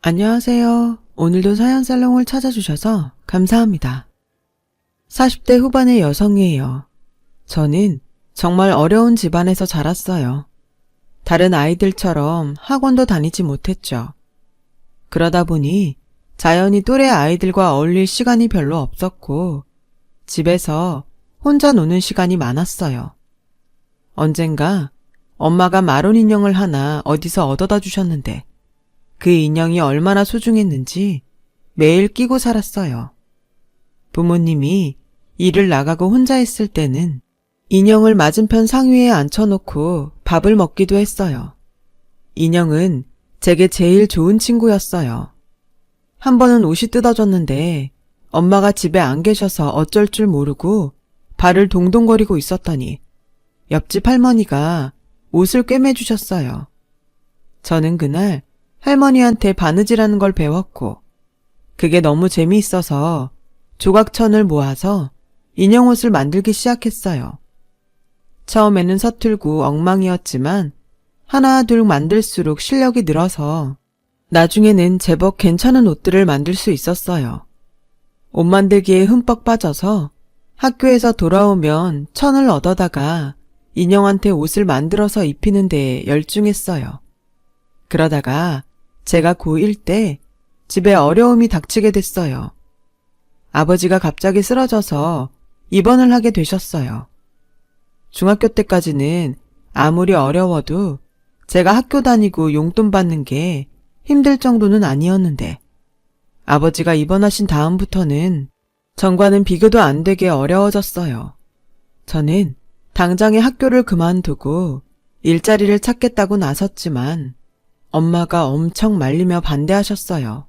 안녕하세요. 오늘도 사연살롱을 찾아주셔서 감사합니다. 40대 후반의 여성이에요. 저는 정말 어려운 집안에서 자랐어요. 다른 아이들처럼 학원도 다니지 못했죠. 그러다 보니 자연히 또래 아이들과 어울릴 시간이 별로 없었고 집에서 혼자 노는 시간이 많았어요. 언젠가 엄마가 마론 인형을 하나 어디서 얻어다 주셨는데 그 인형이 얼마나 소중했는지 매일 끼고 살았어요. 부모님이 일을 나가고 혼자 있을 때는 인형을 맞은편 상위에 앉혀놓고 밥을 먹기도 했어요. 인형은 제게 제일 좋은 친구였어요. 한 번은 옷이 뜯어졌는데 엄마가 집에 안 계셔서 어쩔 줄 모르고 발을 동동거리고 있었더니 옆집 할머니가 옷을 꿰매주셨어요. 저는 그날 할머니한테 바느질하는 걸 배웠고 그게 너무 재미있어서 조각천을 모아서 인형 옷을 만들기 시작했어요. 처음에는 서툴고 엉망이었지만 하나 둘 만들수록 실력이 늘어서 나중에는 제법 괜찮은 옷들을 만들 수 있었어요. 옷 만들기에 흠뻑 빠져서 학교에서 돌아오면 천을 얻어다가 인형한테 옷을 만들어서 입히는 데에 열중했어요. 그러다가 제가 고1 때 집에 어려움이 닥치게 됐어요. 아버지가 갑자기 쓰러져서 입원을 하게 되셨어요. 중학교 때까지는 아무리 어려워도 제가 학교 다니고 용돈 받는 게 힘들 정도는 아니었는데 아버지가 입원하신 다음부터는 전과는 비교도 안 되게 어려워졌어요. 저는 당장에 학교를 그만두고 일자리를 찾겠다고 나섰지만 엄마가 엄청 말리며 반대하셨어요.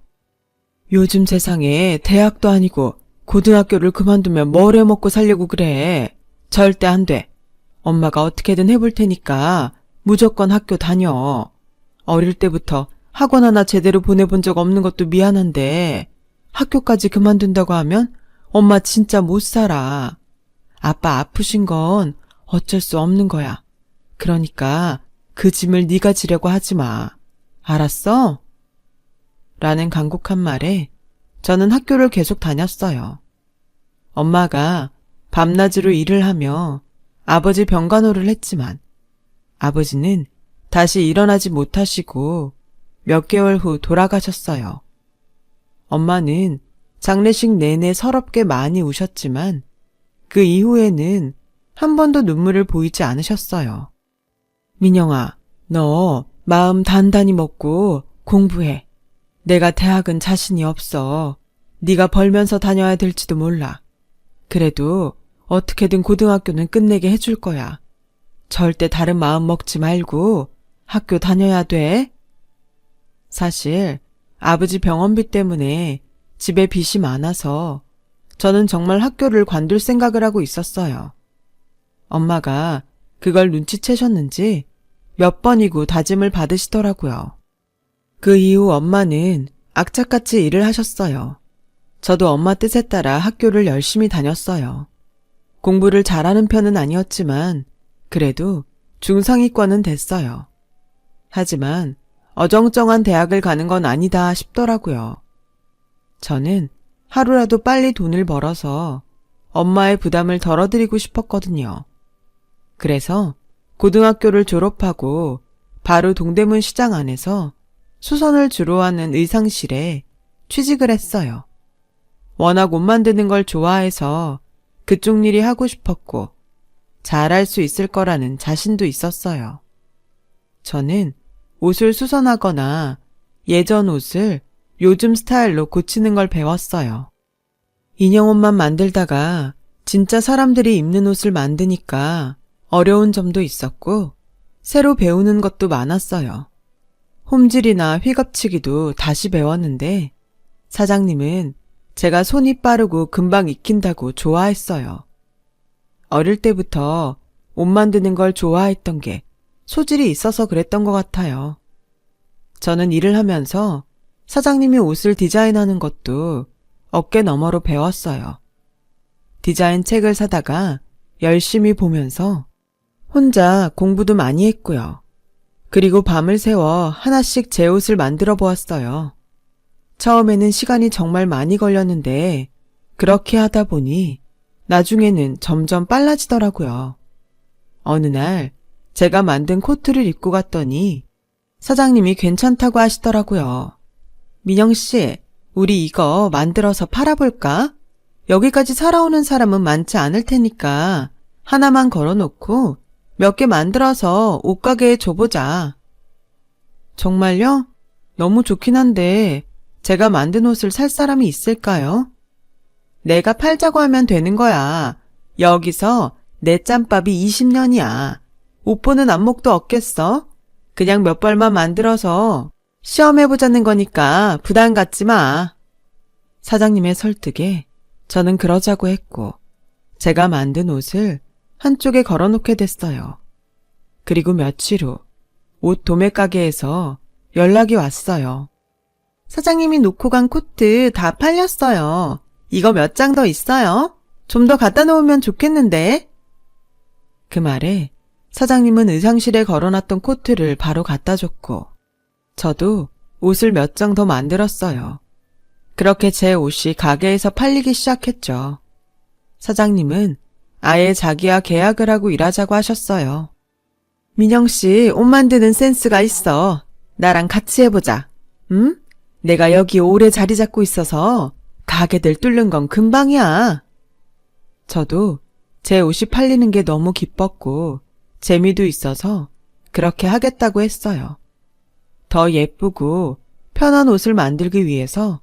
요즘 세상에 대학도 아니고 고등학교를 그만두면 뭘 해먹고 살려고 그래. 절대 안 돼. 엄마가 어떻게든 해볼 테니까 무조건 학교 다녀. 어릴 때부터 학원 하나 제대로 보내본 적 없는 것도 미안한데 학교까지 그만둔다고 하면 엄마 진짜 못 살아. 아빠 아프신 건 어쩔 수 없는 거야. 그러니까 그 짐을 네가 지려고 하지 마. 알았어? 라는 간곡한 말에 저는 학교를 계속 다녔어요. 엄마가 밤낮으로 일을 하며 아버지 병간호를 했지만 아버지는 다시 일어나지 못하시고 몇 개월 후 돌아가셨어요. 엄마는 장례식 내내 서럽게 많이 우셨지만 그 이후에는 한 번도 눈물을 보이지 않으셨어요. 민영아, 너 마음 단단히 먹고 공부해. 내가 대학은 자신이 없어. 네가 벌면서 다녀야 될지도 몰라. 그래도 어떻게든 고등학교는 끝내게 해줄 거야. 절대 다른 마음 먹지 말고 학교 다녀야 돼. 사실 아버지 병원비 때문에 집에 빚이 많아서 저는 정말 학교를 관둘 생각을 하고 있었어요. 엄마가 그걸 눈치채셨는지 몇 번이고 다짐을 받으시더라고요. 그 이후 엄마는 악착같이 일을 하셨어요. 저도 엄마 뜻에 따라 학교를 열심히 다녔어요. 공부를 잘하는 편은 아니었지만 그래도 중상위권은 됐어요. 하지만 어정쩡한 대학을 가는 건 아니다 싶더라고요. 저는 하루라도 빨리 돈을 벌어서 엄마의 부담을 덜어드리고 싶었거든요. 그래서 고등학교를 졸업하고 바로 동대문 시장 안에서 수선을 주로 하는 의상실에 취직을 했어요. 워낙 옷 만드는 걸 좋아해서 그쪽 일이 하고 싶었고 잘할 수 있을 거라는 자신도 있었어요. 저는 옷을 수선하거나 예전 옷을 요즘 스타일로 고치는 걸 배웠어요. 인형 옷만 만들다가 진짜 사람들이 입는 옷을 만드니까 어려운 점도 있었고 새로 배우는 것도 많았어요. 홈질이나 휘겹치기도 다시 배웠는데 사장님은 제가 손이 빠르고 금방 익힌다고 좋아했어요. 어릴 때부터 옷 만드는 걸 좋아했던 게 소질이 있어서 그랬던 것 같아요. 저는 일을 하면서 사장님이 옷을 디자인하는 것도 어깨 너머로 배웠어요. 디자인 책을 사다가 열심히 보면서 혼자 공부도 많이 했고요. 그리고 밤을 새워 하나씩 제 옷을 만들어 보았어요. 처음에는 시간이 정말 많이 걸렸는데 그렇게 하다 보니 나중에는 점점 빨라지더라고요. 어느 날 제가 만든 코트를 입고 갔더니 사장님이 괜찮다고 하시더라고요. 민영 씨, 우리 이거 만들어서 팔아볼까? 여기까지 살아오는 사람은 많지 않을 테니까 하나만 걸어놓고 몇 개 만들어서 옷가게에 줘보자. 정말요? 너무 좋긴 한데 제가 만든 옷을 살 사람이 있을까요? 내가 팔자고 하면 되는 거야. 여기서 내 짬밥이 20년이야. 옷 보는 안목도 없겠어? 그냥 몇 벌만 만들어서 시험해보자는 거니까 부담 갖지 마. 사장님의 설득에 저는 그러자고 했고 제가 만든 옷을 한쪽에 걸어놓게 됐어요. 그리고 며칠 후 옷 도매 가게에서 연락이 왔어요. 사장님이 놓고 간 코트 다 팔렸어요. 이거 몇 장 더 있어요? 좀 더 갖다 놓으면 좋겠는데. 그 말에 사장님은 의상실에 걸어놨던 코트를 바로 갖다 줬고 저도 옷을 몇 장 더 만들었어요. 그렇게 제 옷이 가게에서 팔리기 시작했죠. 사장님은 아예 자기와 계약을 하고 일하자고 하셨어요. 민영 씨, 옷 만드는 센스가 있어. 나랑 같이 해보자. 응? 내가 여기 오래 자리 잡고 있어서 가게들 뚫는 건 금방이야. 저도 제 옷이 팔리는 게 너무 기뻤고 재미도 있어서 그렇게 하겠다고 했어요. 더 예쁘고 편한 옷을 만들기 위해서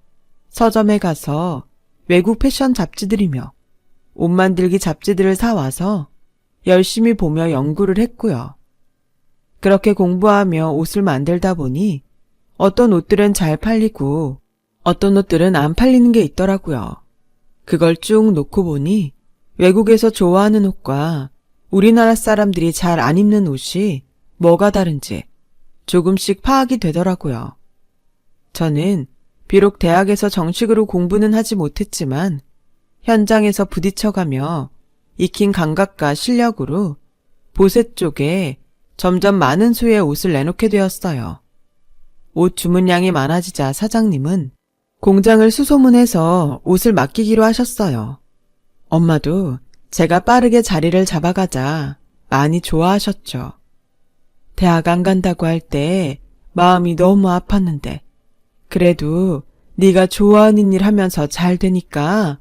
서점에 가서 외국 패션 잡지들이며 옷 만들기 잡지들을 사와서 열심히 보며 연구를 했고요. 그렇게 공부하며 옷을 만들다 보니 어떤 옷들은 잘 팔리고 어떤 옷들은 안 팔리는 게 있더라고요. 그걸 쭉 놓고 보니 외국에서 좋아하는 옷과 우리나라 사람들이 잘 안 입는 옷이 뭐가 다른지 조금씩 파악이 되더라고요. 저는 비록 대학에서 정식으로 공부는 하지 못했지만 현장에서 부딪혀가며 익힌 감각과 실력으로 보세 쪽에 점점 많은 수의 옷을 내놓게 되었어요. 옷 주문량이 많아지자 사장님은 공장을 수소문해서 옷을 맡기기로 하셨어요. 엄마도 제가 빠르게 자리를 잡아가자 많이 좋아하셨죠. 대학 안 간다고 할 때 마음이 너무 아팠는데 그래도 네가 좋아하는 일 하면서 잘 되니까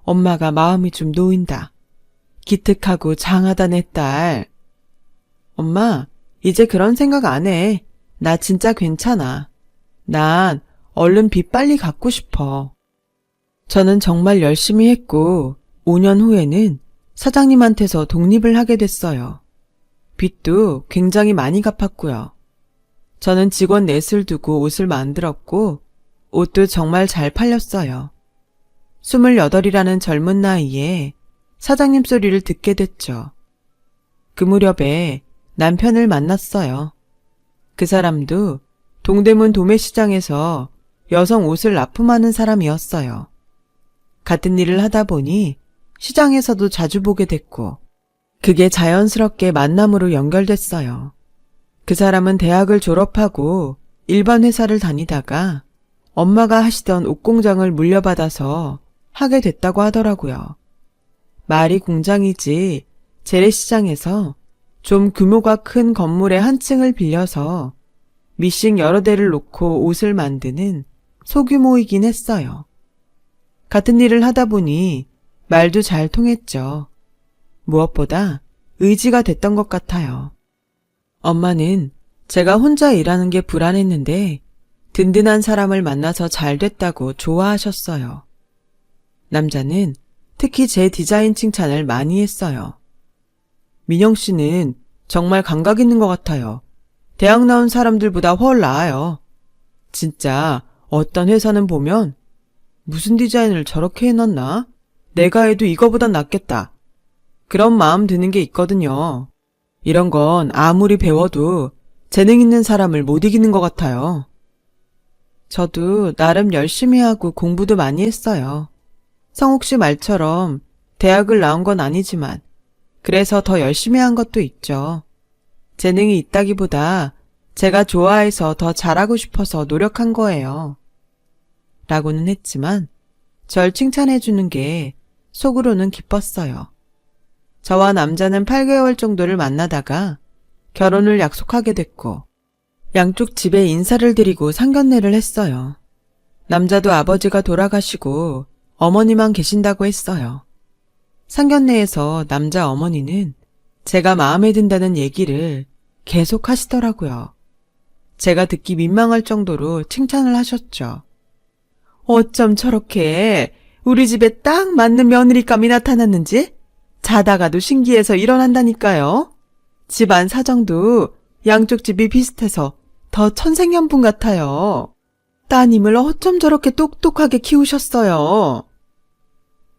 엄마가 마음이 좀 놓인다. 기특하고 장하다 내 딸. 엄마, 이제 그런 생각 안 해. 나 진짜 괜찮아. 난 얼른 빚 빨리 갚고 싶어. 저는 정말 열심히 했고 5년 후에는 사장님한테서 독립을 하게 됐어요. 빚도 굉장히 많이 갚았고요. 저는 직원 넷을 두고 옷을 만들었고 옷도 정말 잘 팔렸어요. 28이라는 젊은 나이에 사장님 소리를 듣게 됐죠. 그 무렵에 남편을 만났어요. 그 사람도 동대문 도매시장에서 여성 옷을 납품하는 사람이었어요. 같은 일을 하다 보니 시장에서도 자주 보게 됐고 그게 자연스럽게 만남으로 연결됐어요. 그 사람은 대학을 졸업하고 일반 회사를 다니다가 엄마가 하시던 옷공장을 물려받아서 하게 됐다고 하더라고요. 말이 공장이지 재래시장에서 좀 규모가 큰 건물의 한 층을 빌려서 미싱 여러 대를 놓고 옷을 만드는 소규모이긴 했어요. 같은 일을 하다 보니 말도 잘 통했죠. 무엇보다 의지가 됐던 것 같아요. 엄마는 제가 혼자 일하는 게 불안했는데 든든한 사람을 만나서 잘 됐다고 좋아하셨어요. 남자는 특히 제 디자인 칭찬을 많이 했어요. 민영 씨는 정말 감각 있는 것 같아요. 대학 나온 사람들보다 훨 나아요. 진짜 어떤 회사는 보면 무슨 디자인을 저렇게 해놨나? 내가 해도 이거보단 낫겠다. 그런 마음 드는 게 있거든요. 이런 건 아무리 배워도 재능 있는 사람을 못 이기는 것 같아요. 저도 나름 열심히 하고 공부도 많이 했어요. 성욱 씨 말처럼 대학을 나온 건 아니지만 그래서 더 열심히 한 것도 있죠. 재능이 있다기보다 제가 좋아해서 더 잘하고 싶어서 노력한 거예요. 라고는 했지만 절 칭찬해주는 게 속으로는 기뻤어요. 저와 남자는 8개월 정도를 만나다가 결혼을 약속하게 됐고 양쪽 집에 인사를 드리고 상견례를 했어요. 남자도 아버지가 돌아가시고 어머니만 계신다고 했어요. 상견례에서 남자 어머니는 제가 마음에 든다는 얘기를 계속 하시더라고요. 제가 듣기 민망할 정도로 칭찬을 하셨죠. 어쩜 저렇게 우리 집에 딱 맞는 며느리감이 나타났는지 자다가도 신기해서 일어난다니까요. 집안 사정도 양쪽 집이 비슷해서 더 천생연분 같아요. 따님을 어쩜 저렇게 똑똑하게 키우셨어요.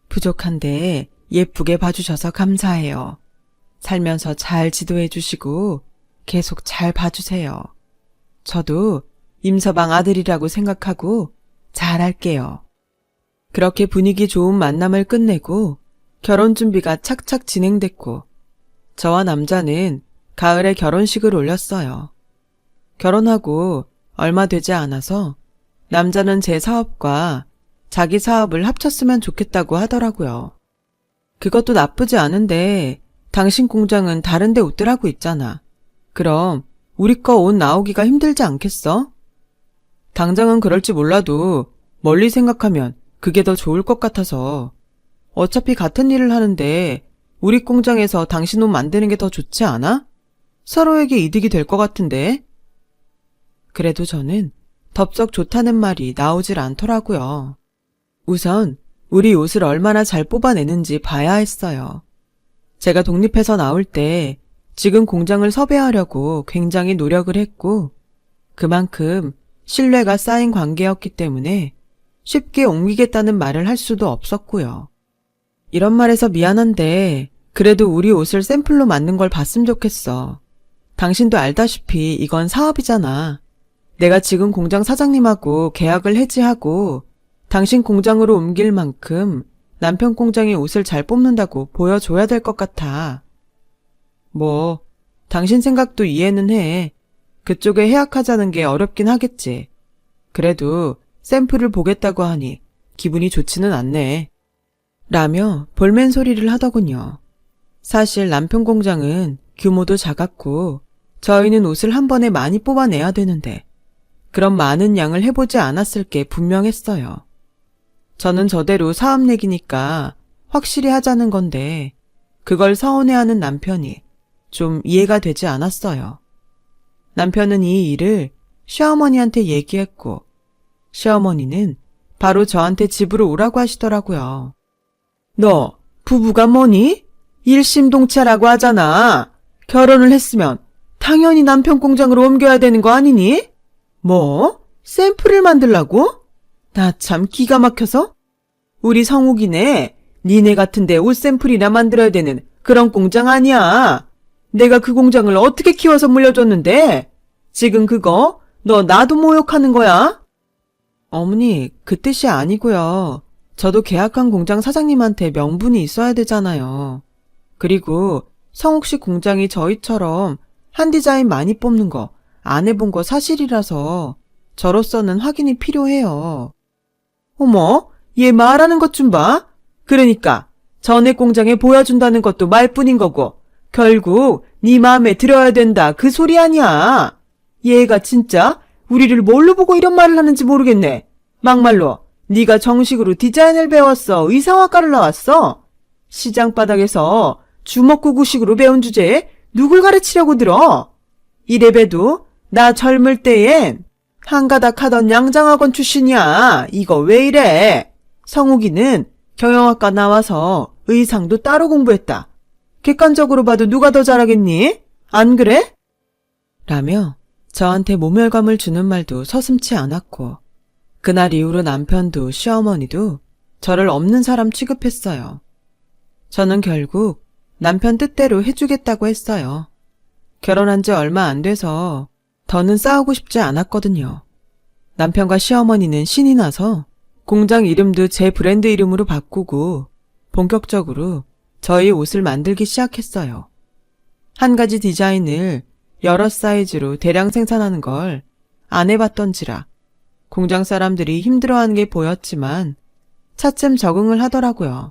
부족한데 예쁘게 봐주셔서 감사해요. 살면서 잘 지도해 주시고 계속 잘 봐주세요. 저도 임서방 아들이라고 생각하고 잘할게요. 그렇게 분위기 좋은 만남을 끝내고 결혼 준비가 착착 진행됐고 저와 남자는 가을에 결혼식을 올렸어요. 결혼하고 얼마 되지 않아서 남자는 제 사업과 자기 사업을 합쳤으면 좋겠다고 하더라고요. 그것도 나쁘지 않은데 당신 공장은 다른 데 옷들 하고 있잖아. 그럼 우리 거 옷 나오기가 힘들지 않겠어? 당장은 그럴지 몰라도 멀리 생각하면 그게 더 좋을 것 같아서 어차피 같은 일을 하는데 우리 공장에서 당신 옷 만드는 게 더 좋지 않아? 서로에게 이득이 될 것 같은데. 그래도 저는 덥석 좋다는 말이 나오질 않더라고요. 우선 우리 옷을 얼마나 잘 뽑아내는지 봐야 했어요. 제가 독립해서 나올 때 지금 공장을 섭외하려고 굉장히 노력을 했고 그만큼 신뢰가 쌓인 관계였기 때문에 쉽게 옮기겠다는 말을 할 수도 없었고요. 이런 말해서 미안한데 그래도 우리 옷을 샘플로 만든 걸 봤으면 좋겠어. 당신도 알다시피 이건 사업이잖아. 내가 지금 공장 사장님하고 계약을 해지하고 당신 공장으로 옮길 만큼 남편 공장의 옷을 잘 뽑는다고 보여줘야 될 것 같아. 뭐 당신 생각도 이해는 해. 그쪽에 해약하자는 게 어렵긴 하겠지. 그래도 샘플을 보겠다고 하니 기분이 좋지는 않네. 라며 볼멘 소리를 하더군요. 사실 남편 공장은 규모도 작았고 저희는 옷을 한 번에 많이 뽑아내야 되는데 그런 많은 양을 해보지 않았을 게 분명했어요. 저는 저대로 사업 내기니까 확실히 하자는 건데 그걸 서운해하는 남편이 좀 이해가 되지 않았어요. 남편은 이 일을 시어머니한테 얘기했고 시어머니는 바로 저한테 집으로 오라고 하시더라고요. 너 부부가 뭐니? 일심동체라고 하잖아. 결혼을 했으면 당연히 남편 공장으로 옮겨야 되는 거 아니니? 뭐? 샘플을 만들라고? 나 참 기가 막혀서? 우리 성욱이네. 니네 같은데 옷 샘플이나 만들어야 되는 그런 공장 아니야. 내가 그 공장을 어떻게 키워서 물려줬는데? 지금 그거 너 나도 모욕하는 거야? 어머니, 그 뜻이 아니고요. 저도 계약한 공장 사장님한테 명분이 있어야 되잖아요. 그리고 성욱 씨 공장이 저희처럼 한 디자인 많이 뽑는 거 안 해본 거 사실이라서 저로서는 확인이 필요해요. 어머, 얘 말하는 것 좀 봐. 그러니까 전에 공장에 보여준다는 것도 말뿐인 거고 결국 네 마음에 들어야 된다 그 소리 아니야. 얘가 진짜 우리를 뭘로 보고 이런 말을 하는지 모르겠네. 막말로 네가 정식으로 디자인을 배웠어? 의상학과를 나왔어? 시장 바닥에서 주먹구구식으로 배운 주제에 누굴 가르치려고 들어? 이래봬도 나 젊을 때엔 한가닥 하던 양장학원 출신이야. 이거 왜 이래? 성욱이는 경영학과 나와서 의상도 따로 공부했다. 객관적으로 봐도 누가 더 잘하겠니? 안 그래? 라며 저한테 모멸감을 주는 말도 서슴지 않았고 그날 이후로 남편도 시어머니도 저를 없는 사람 취급했어요. 저는 결국 남편 뜻대로 해주겠다고 했어요. 결혼한 지 얼마 안 돼서 더는 싸우고 싶지 않았거든요. 남편과 시어머니는 신이 나서 공장 이름도 제 브랜드 이름으로 바꾸고 본격적으로 저희 옷을 만들기 시작했어요. 한 가지 디자인을 여러 사이즈로 대량 생산하는 걸 안 해봤던지라 공장 사람들이 힘들어하는 게 보였지만 차츰 적응을 하더라고요.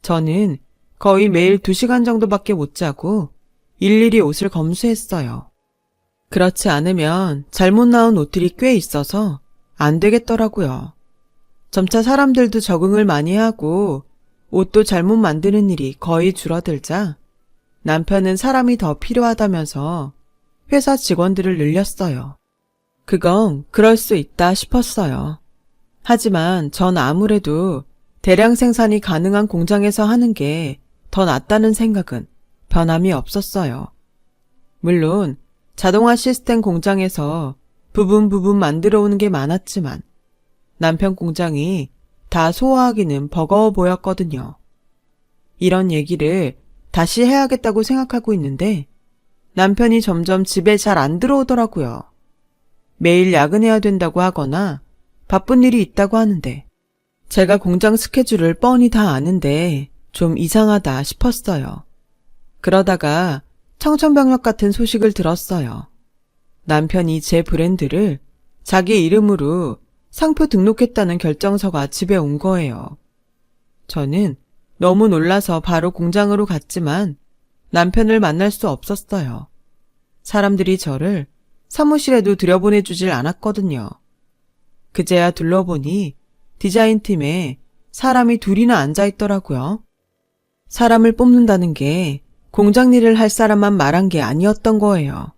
저는 거의 매일 2시간 정도밖에 못 자고 일일이 옷을 검수했어요. 그렇지 않으면 잘못 나온 옷들이 꽤 있어서 안 되겠더라고요. 점차 사람들도 적응을 많이 하고 옷도 잘못 만드는 일이 거의 줄어들자 남편은 사람이 더 필요하다면서 회사 직원들을 늘렸어요. 그건 그럴 수 있다 싶었어요. 하지만 전 아무래도 대량 생산이 가능한 공장에서 하는 게 더 낫다는 생각은 변함이 없었어요. 물론 자동화 시스템 공장에서 부분 만들어 오는 게 많았지만 남편 공장이 다 소화하기는 버거워 보였거든요. 이런 얘기를 다시 해야겠다고 생각하고 있는데 남편이 점점 집에 잘 안 들어오더라고요. 매일 야근해야 된다고 하거나 바쁜 일이 있다고 하는데 제가 공장 스케줄을 뻔히 다 아는데 좀 이상하다 싶었어요. 그러다가 청천벽력 같은 소식을 들었어요. 남편이 제 브랜드를 자기 이름으로 상표 등록했다는 결정서가 집에 온 거예요. 저는 너무 놀라서 바로 공장으로 갔지만 남편을 만날 수 없었어요. 사람들이 저를 사무실에도 들여보내주질 않았거든요. 그제야 둘러보니 디자인팀에 사람이 둘이나 앉아있더라고요. 사람을 뽑는다는 게 공장 일을 할 사람만 말한 게 아니었던 거예요.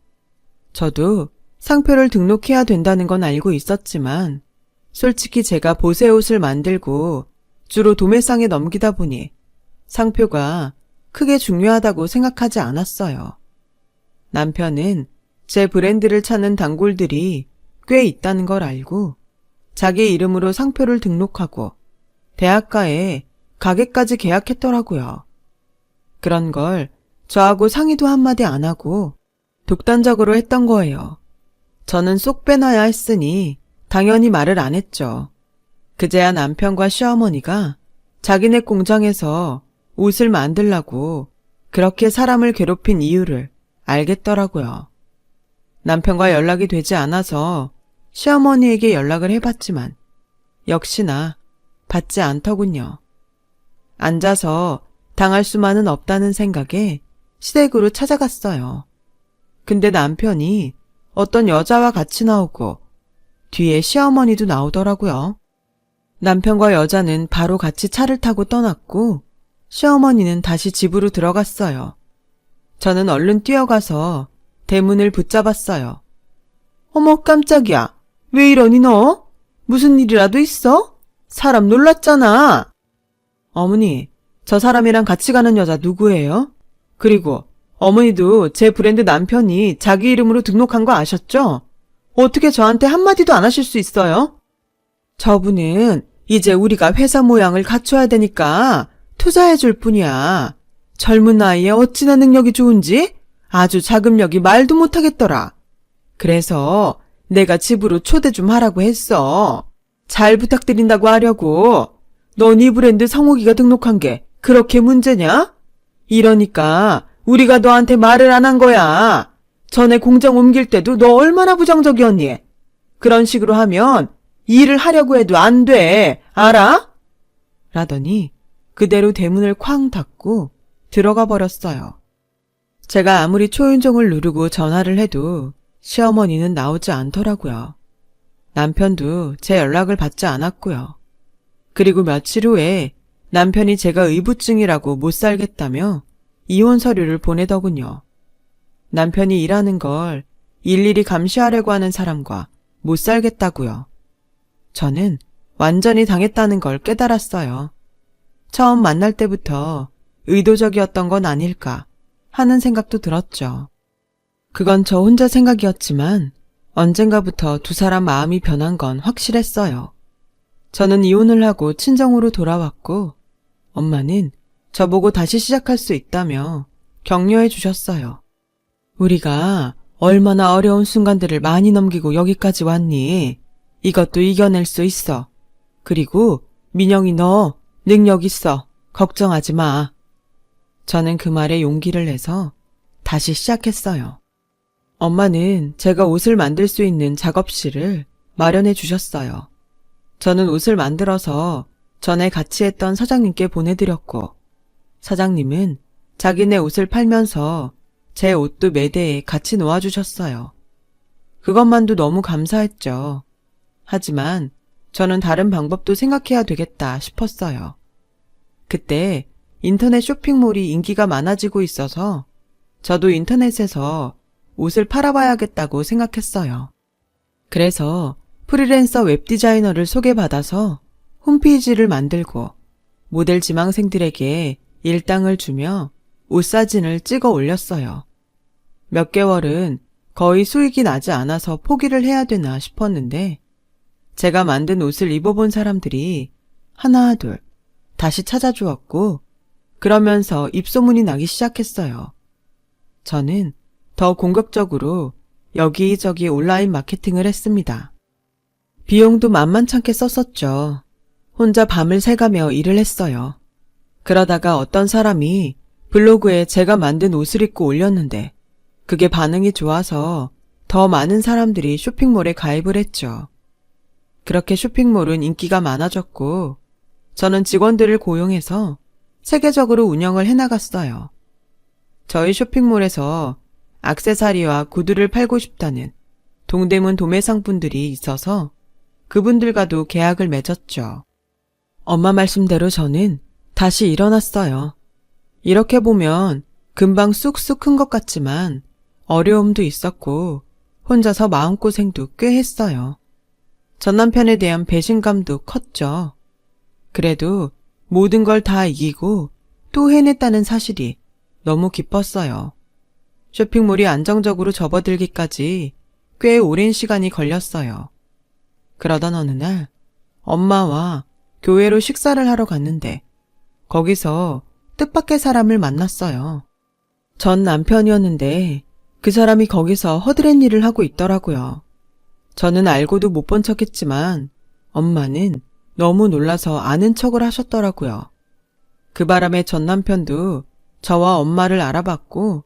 저도 상표를 등록해야 된다는 건 알고 있었지만 솔직히 제가 보세 옷을 만들고 주로 도매상에 넘기다 보니 상표가 크게 중요하다고 생각하지 않았어요. 남편은 제 브랜드를 찾는 단골들이 꽤 있다는 걸 알고 자기 이름으로 상표를 등록하고 대학가에 가게까지 계약했더라고요. 그런 걸 저하고 상의도 한마디 안 하고 독단적으로 했던 거예요. 저는 쏙 빼놔야 했으니 당연히 말을 안 했죠. 그제야 남편과 시어머니가 자기네 공장에서 옷을 만들라고 그렇게 사람을 괴롭힌 이유를 알겠더라고요. 남편과 연락이 되지 않아서 시어머니에게 연락을 해봤지만 역시나 받지 않더군요. 앉아서 당할 수만은 없다는 생각에 시댁으로 찾아갔어요. 근데 남편이 어떤 여자와 같이 나오고 뒤에 시어머니도 나오더라고요. 남편과 여자는 바로 같이 차를 타고 떠났고 시어머니는 다시 집으로 들어갔어요. 저는 얼른 뛰어가서 대문을 붙잡았어요. 어머 깜짝이야. 왜 이러니 너? 무슨 일이라도 있어? 사람 놀랐잖아. 어머니, 저 사람이랑 같이 가는 여자 누구예요? 그리고 어머니도 제 브랜드 남편이 자기 이름으로 등록한 거 아셨죠? 어떻게 저한테 한마디도 안 하실 수 있어요? 저분은 이제 우리가 회사 모양을 갖춰야 되니까 투자해 줄 뿐이야. 젊은 나이에 어찌나 능력이 좋은지 아주 자금력이 말도 못하겠더라. 그래서 내가 집으로 초대 좀 하라고 했어. 잘 부탁드린다고 하려고. 너 네 브랜드 성욱이가 등록한 게 그렇게 문제냐? 이러니까 우리가 너한테 말을 안 한 거야. 전에 공장 옮길 때도 너 얼마나 부정적이었니? 그런 식으로 하면 일을 하려고 해도 안 돼. 알아? 라더니 그대로 대문을 쾅 닫고 들어가 버렸어요. 제가 아무리 초인종을 누르고 전화를 해도 시어머니는 나오지 않더라고요. 남편도 제 연락을 받지 않았고요. 그리고 며칠 후에 남편이 제가 의부증이라고 못 살겠다며 이혼 서류를 보내더군요. 남편이 일하는 걸 일일이 감시하려고 하는 사람과 못 살겠다고요. 저는 완전히 당했다는 걸 깨달았어요. 처음 만날 때부터 의도적이었던 건 아닐까 하는 생각도 들었죠. 그건 저 혼자 생각이었지만 언젠가부터 두 사람 마음이 변한 건 확실했어요. 저는 이혼을 하고 친정으로 돌아왔고 엄마는 저보고 다시 시작할 수 있다며 격려해 주셨어요. 우리가 얼마나 어려운 순간들을 많이 넘기고 여기까지 왔니? 이것도 이겨낼 수 있어. 그리고 민영이 너 능력 있어. 걱정하지 마. 저는 그 말에 용기를 내서 다시 시작했어요. 엄마는 제가 옷을 만들 수 있는 작업실을 마련해 주셨어요. 저는 옷을 만들어서 전에 같이 했던 사장님께 보내드렸고, 사장님은 자기네 옷을 팔면서 제 옷도 매대에 같이 놓아주셨어요. 그것만도 너무 감사했죠. 하지만 저는 다른 방법도 생각해야 되겠다 싶었어요. 그때 인터넷 쇼핑몰이 인기가 많아지고 있어서 저도 인터넷에서 옷을 팔아봐야겠다고 생각했어요. 그래서 프리랜서 웹디자이너를 소개받아서 홈페이지를 만들고 모델 지망생들에게 일당을 주며 옷 사진을 찍어 올렸어요. 몇 개월은 거의 수익이 나지 않아서 포기를 해야 되나 싶었는데 제가 만든 옷을 입어본 사람들이 하나 둘 다시 찾아주었고 그러면서 입소문이 나기 시작했어요. 저는 더 공격적으로 여기저기 온라인 마케팅을 했습니다. 비용도 만만찮게 썼었죠. 혼자 밤을 새가며 일을 했어요. 그러다가 어떤 사람이 블로그에 제가 만든 옷을 입고 올렸는데 그게 반응이 좋아서 더 많은 사람들이 쇼핑몰에 가입을 했죠. 그렇게 쇼핑몰은 인기가 많아졌고 저는 직원들을 고용해서 세계적으로 운영을 해나갔어요. 저희 쇼핑몰에서 액세서리와 구두를 팔고 싶다는 동대문 도매상분들이 있어서 그분들과도 계약을 맺었죠. 엄마 말씀대로 저는 다시 일어났어요. 이렇게 보면 금방 쑥쑥 큰 것 같지만 어려움도 있었고 혼자서 마음고생도 꽤 했어요. 전 남편에 대한 배신감도 컸죠. 그래도 모든 걸 다 이기고 또 해냈다는 사실이 너무 기뻤어요. 쇼핑몰이 안정적으로 접어들기까지 꽤 오랜 시간이 걸렸어요. 그러던 어느 날 엄마와 교회로 식사를 하러 갔는데 거기서 뜻밖의 사람을 만났어요. 전 남편이었는데 그 사람이 거기서 허드렛 일을 하고 있더라고요. 저는 알고도 못 본 척했지만 엄마는 너무 놀라서 아는 척을 하셨더라고요. 그 바람에 전 남편도 저와 엄마를 알아봤고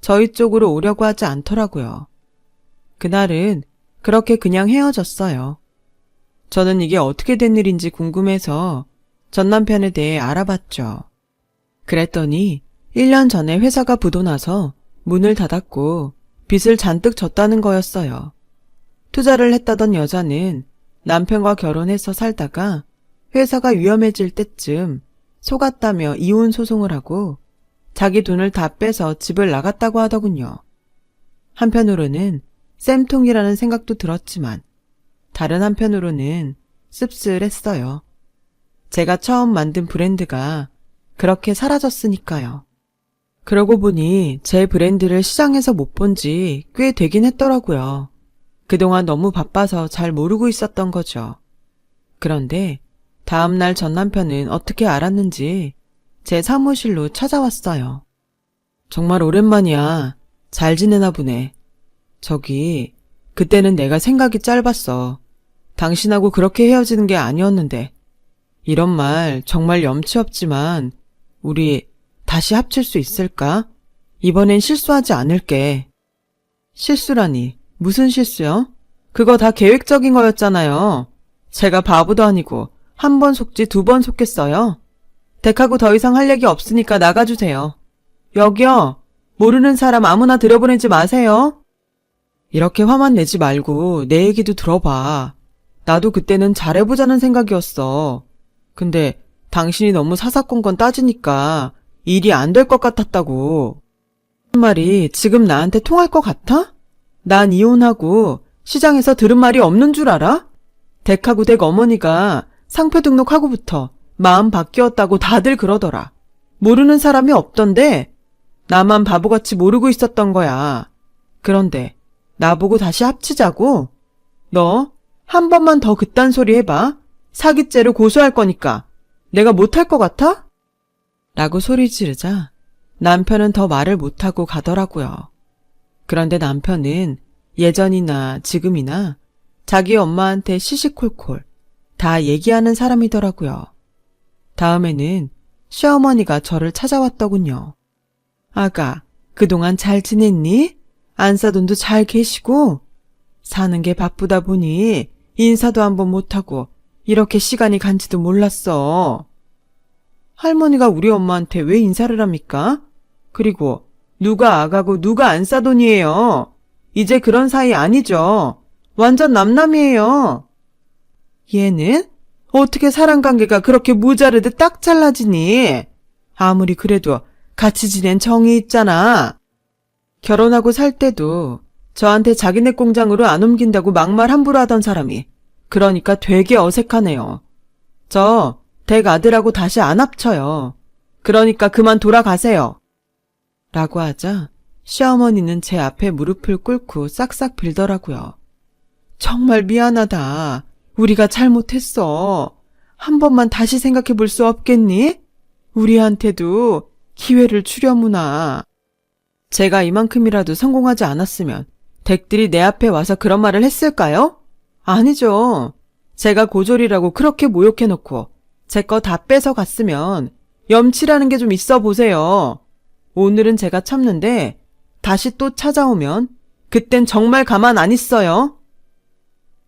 저희 쪽으로 오려고 하지 않더라고요. 그날은 그렇게 그냥 헤어졌어요. 저는 이게 어떻게 된 일인지 궁금해서 전 남편에 대해 알아봤죠. 그랬더니 1년 전에 회사가 부도나서 문을 닫았고 빚을 잔뜩 졌다는 거였어요. 투자를 했다던 여자는 남편과 결혼해서 살다가 회사가 위험해질 때쯤 속았다며 이혼 소송을 하고 자기 돈을 다 빼서 집을 나갔다고 하더군요. 한편으로는 쌤통이라는 생각도 들었지만 다른 한편으로는 씁쓸했어요. 제가 처음 만든 브랜드가 그렇게 사라졌으니까요. 그러고 보니 제 브랜드를 시장에서 못 본 지 꽤 되긴 했더라고요. 그동안 너무 바빠서 잘 모르고 있었던 거죠. 그런데 다음날 전 남편은 어떻게 알았는지 제 사무실로 찾아왔어요. 정말 오랜만이야. 잘 지내나 보네. 저기, 그때는 내가 생각이 짧았어. 당신하고 그렇게 헤어지는 게 아니었는데. 이런 말 정말 염치 없지만 우리 다시 합칠 수 있을까? 이번엔 실수하지 않을게. 실수라니. 무슨 실수요? 그거 다 계획적인 거였잖아요. 제가 바보도 아니고 한 번 속지 2번 속겠어요? 댁하고 더 이상 할 얘기 없으니까 나가주세요. 여기요. 모르는 사람 아무나 들여보내지 마세요. 이렇게 화만 내지 말고 내 얘기도 들어봐. 나도 그때는 잘해보자는 생각이었어. 근데 당신이 너무 사사건건 따지니까 일이 안 될 것 같았다고. 그 말이 지금 나한테 통할 것 같아? 난 이혼하고 시장에서 들은 말이 없는 줄 알아? 댁하고 댁 어머니가 상표 등록하고부터 마음 바뀌었다고 다들 그러더라. 모르는 사람이 없던데 나만 바보같이 모르고 있었던 거야. 그런데 나보고 다시 합치자고? 너 한 번만 더 그딴 소리 해봐. 사기죄로 고소할 거니까. 내가 못할 것 같아? 라고 소리 지르자 남편은 더 말을 못하고 가더라고요. 그런데 남편은 예전이나 지금이나 자기 엄마한테 시시콜콜 다 얘기하는 사람이더라고요. 다음에는 시어머니가 저를 찾아왔더군요. 아가, 그동안 잘 지냈니? 안사돈도 잘 계시고? 사는 게 바쁘다 보니 인사도 한번 못하고 이렇게 시간이 간지도 몰랐어. 할머니가 우리 엄마한테 왜 인사를 합니까? 그리고 누가 아가고 누가 안싸돈이에요. 이제 그런 사이 아니죠. 완전 남남이에요. 얘는 어떻게 사람관계가 그렇게 무자르듯 딱 잘라지니? 아무리 그래도 같이 지낸 정이 있잖아. 결혼하고 살 때도 저한테 자기네 공장으로 안 옮긴다고 막말 함부로 하던 사람이 그러니까 되게 어색하네요. 저 댁 아들하고 다시 안 합쳐요. 그러니까 그만 돌아가세요. 라고 하자 시어머니는 제 앞에 무릎을 꿇고 싹싹 빌더라고요. 정말 미안하다. 우리가 잘못했어. 한 번만 다시 생각해 볼 수 없겠니? 우리한테도 기회를 주려무나. 제가 이만큼이라도 성공하지 않았으면 댁들이 내 앞에 와서 그런 말을 했을까요? 아니죠. 제가 고졸이라고 그렇게 모욕해놓고 제 거 다 뺏어갔으면 염치라는 게 좀 있어 보세요. 오늘은 제가 참는데 다시 또 찾아오면 그땐 정말 가만 안 있어요.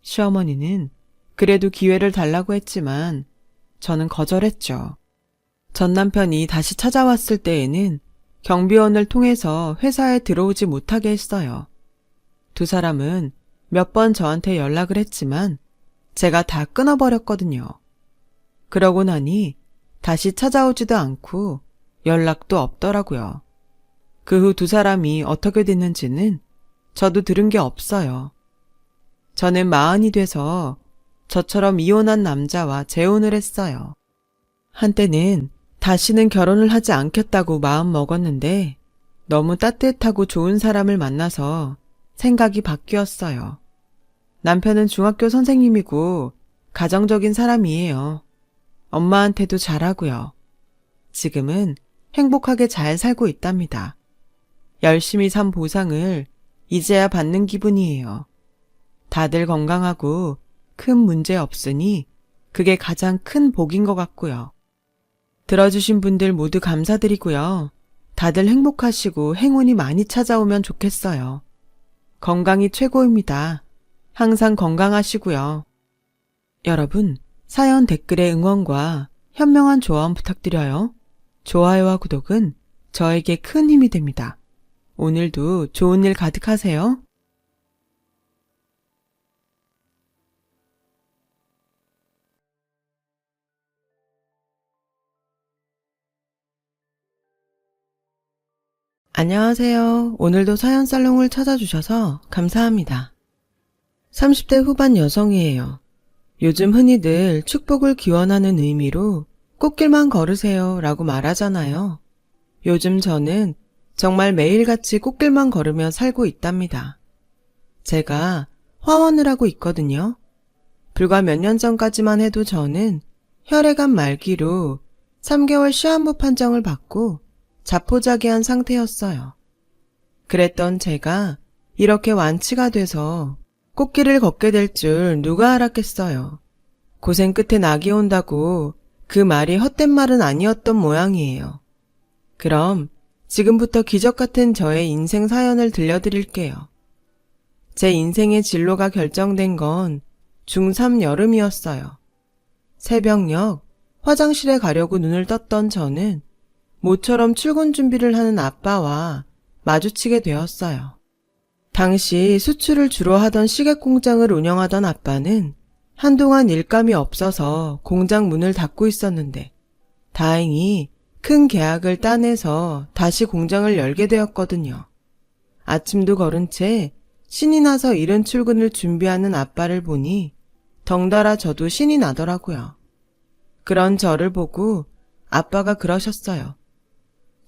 시어머니는 그래도 기회를 달라고 했지만 저는 거절했죠. 전 남편이 다시 찾아왔을 때에는 경비원을 통해서 회사에 들어오지 못하게 했어요. 두 사람은 몇 번 저한테 연락을 했지만 제가 다 끊어버렸거든요. 그러고 나니 다시 찾아오지도 않고 연락도 없더라고요. 그 후 두 사람이 어떻게 됐는지는 저도 들은 게 없어요. 저는 40이 돼서 저처럼 이혼한 남자와 재혼을 했어요. 한때는 다시는 결혼을 하지 않겠다고 마음 먹었는데 너무 따뜻하고 좋은 사람을 만나서 생각이 바뀌었어요. 남편은 중학교 선생님이고 가정적인 사람이에요. 엄마한테도 잘하고요. 지금은 행복하게 잘 살고 있답니다. 열심히 산 보상을 이제야 받는 기분이에요. 다들 건강하고 큰 문제 없으니 그게 가장 큰 복인 것 같고요. 들어주신 분들 모두 감사드리고요. 다들 행복하시고 행운이 많이 찾아오면 좋겠어요. 건강이 최고입니다. 항상 건강하시고요. 여러분, 사연 댓글에 응원과 현명한 조언 부탁드려요. 좋아요와 구독은 저에게 큰 힘이 됩니다. 오늘도 좋은 일 가득하세요. 안녕하세요. 오늘도 사연 살롱을 찾아주셔서 감사합니다. 30대 후반 여성이에요. 요즘 흔히들 축복을 기원하는 의미로 꽃길만 걸으세요 라고 말하잖아요. 요즘 저는 정말 매일같이 꽃길만 걸으며 살고 있답니다. 제가 화원을 하고 있거든요. 불과 몇 년 전까지만 해도 저는 혈액암 말기로 3개월 시한부 판정을 받고 자포자기한 상태였어요. 그랬던 제가 이렇게 완치가 돼서 꽃길을 걷게 될 줄 누가 알았겠어요. 고생 끝에 낙이 온다고 그 말이 헛된 말은 아니었던 모양이에요. 그럼 지금부터 기적 같은 저의 인생 사연을 들려드릴게요. 제 인생의 진로가 결정된 건 중3 여름이었어요. 새벽녘 화장실에 가려고 눈을 떴던 저는 모처럼 출근 준비를 하는 아빠와 마주치게 되었어요. 당시 수출을 주로 하던 시계 공장을 운영하던 아빠는 한동안 일감이 없어서 공장 문을 닫고 있었는데 다행히 큰 계약을 따내서 다시 공장을 열게 되었거든요. 아침도 거른 채 신이 나서 이른 출근을 준비하는 아빠를 보니 덩달아 저도 신이 나더라고요. 그런 저를 보고 아빠가 그러셨어요.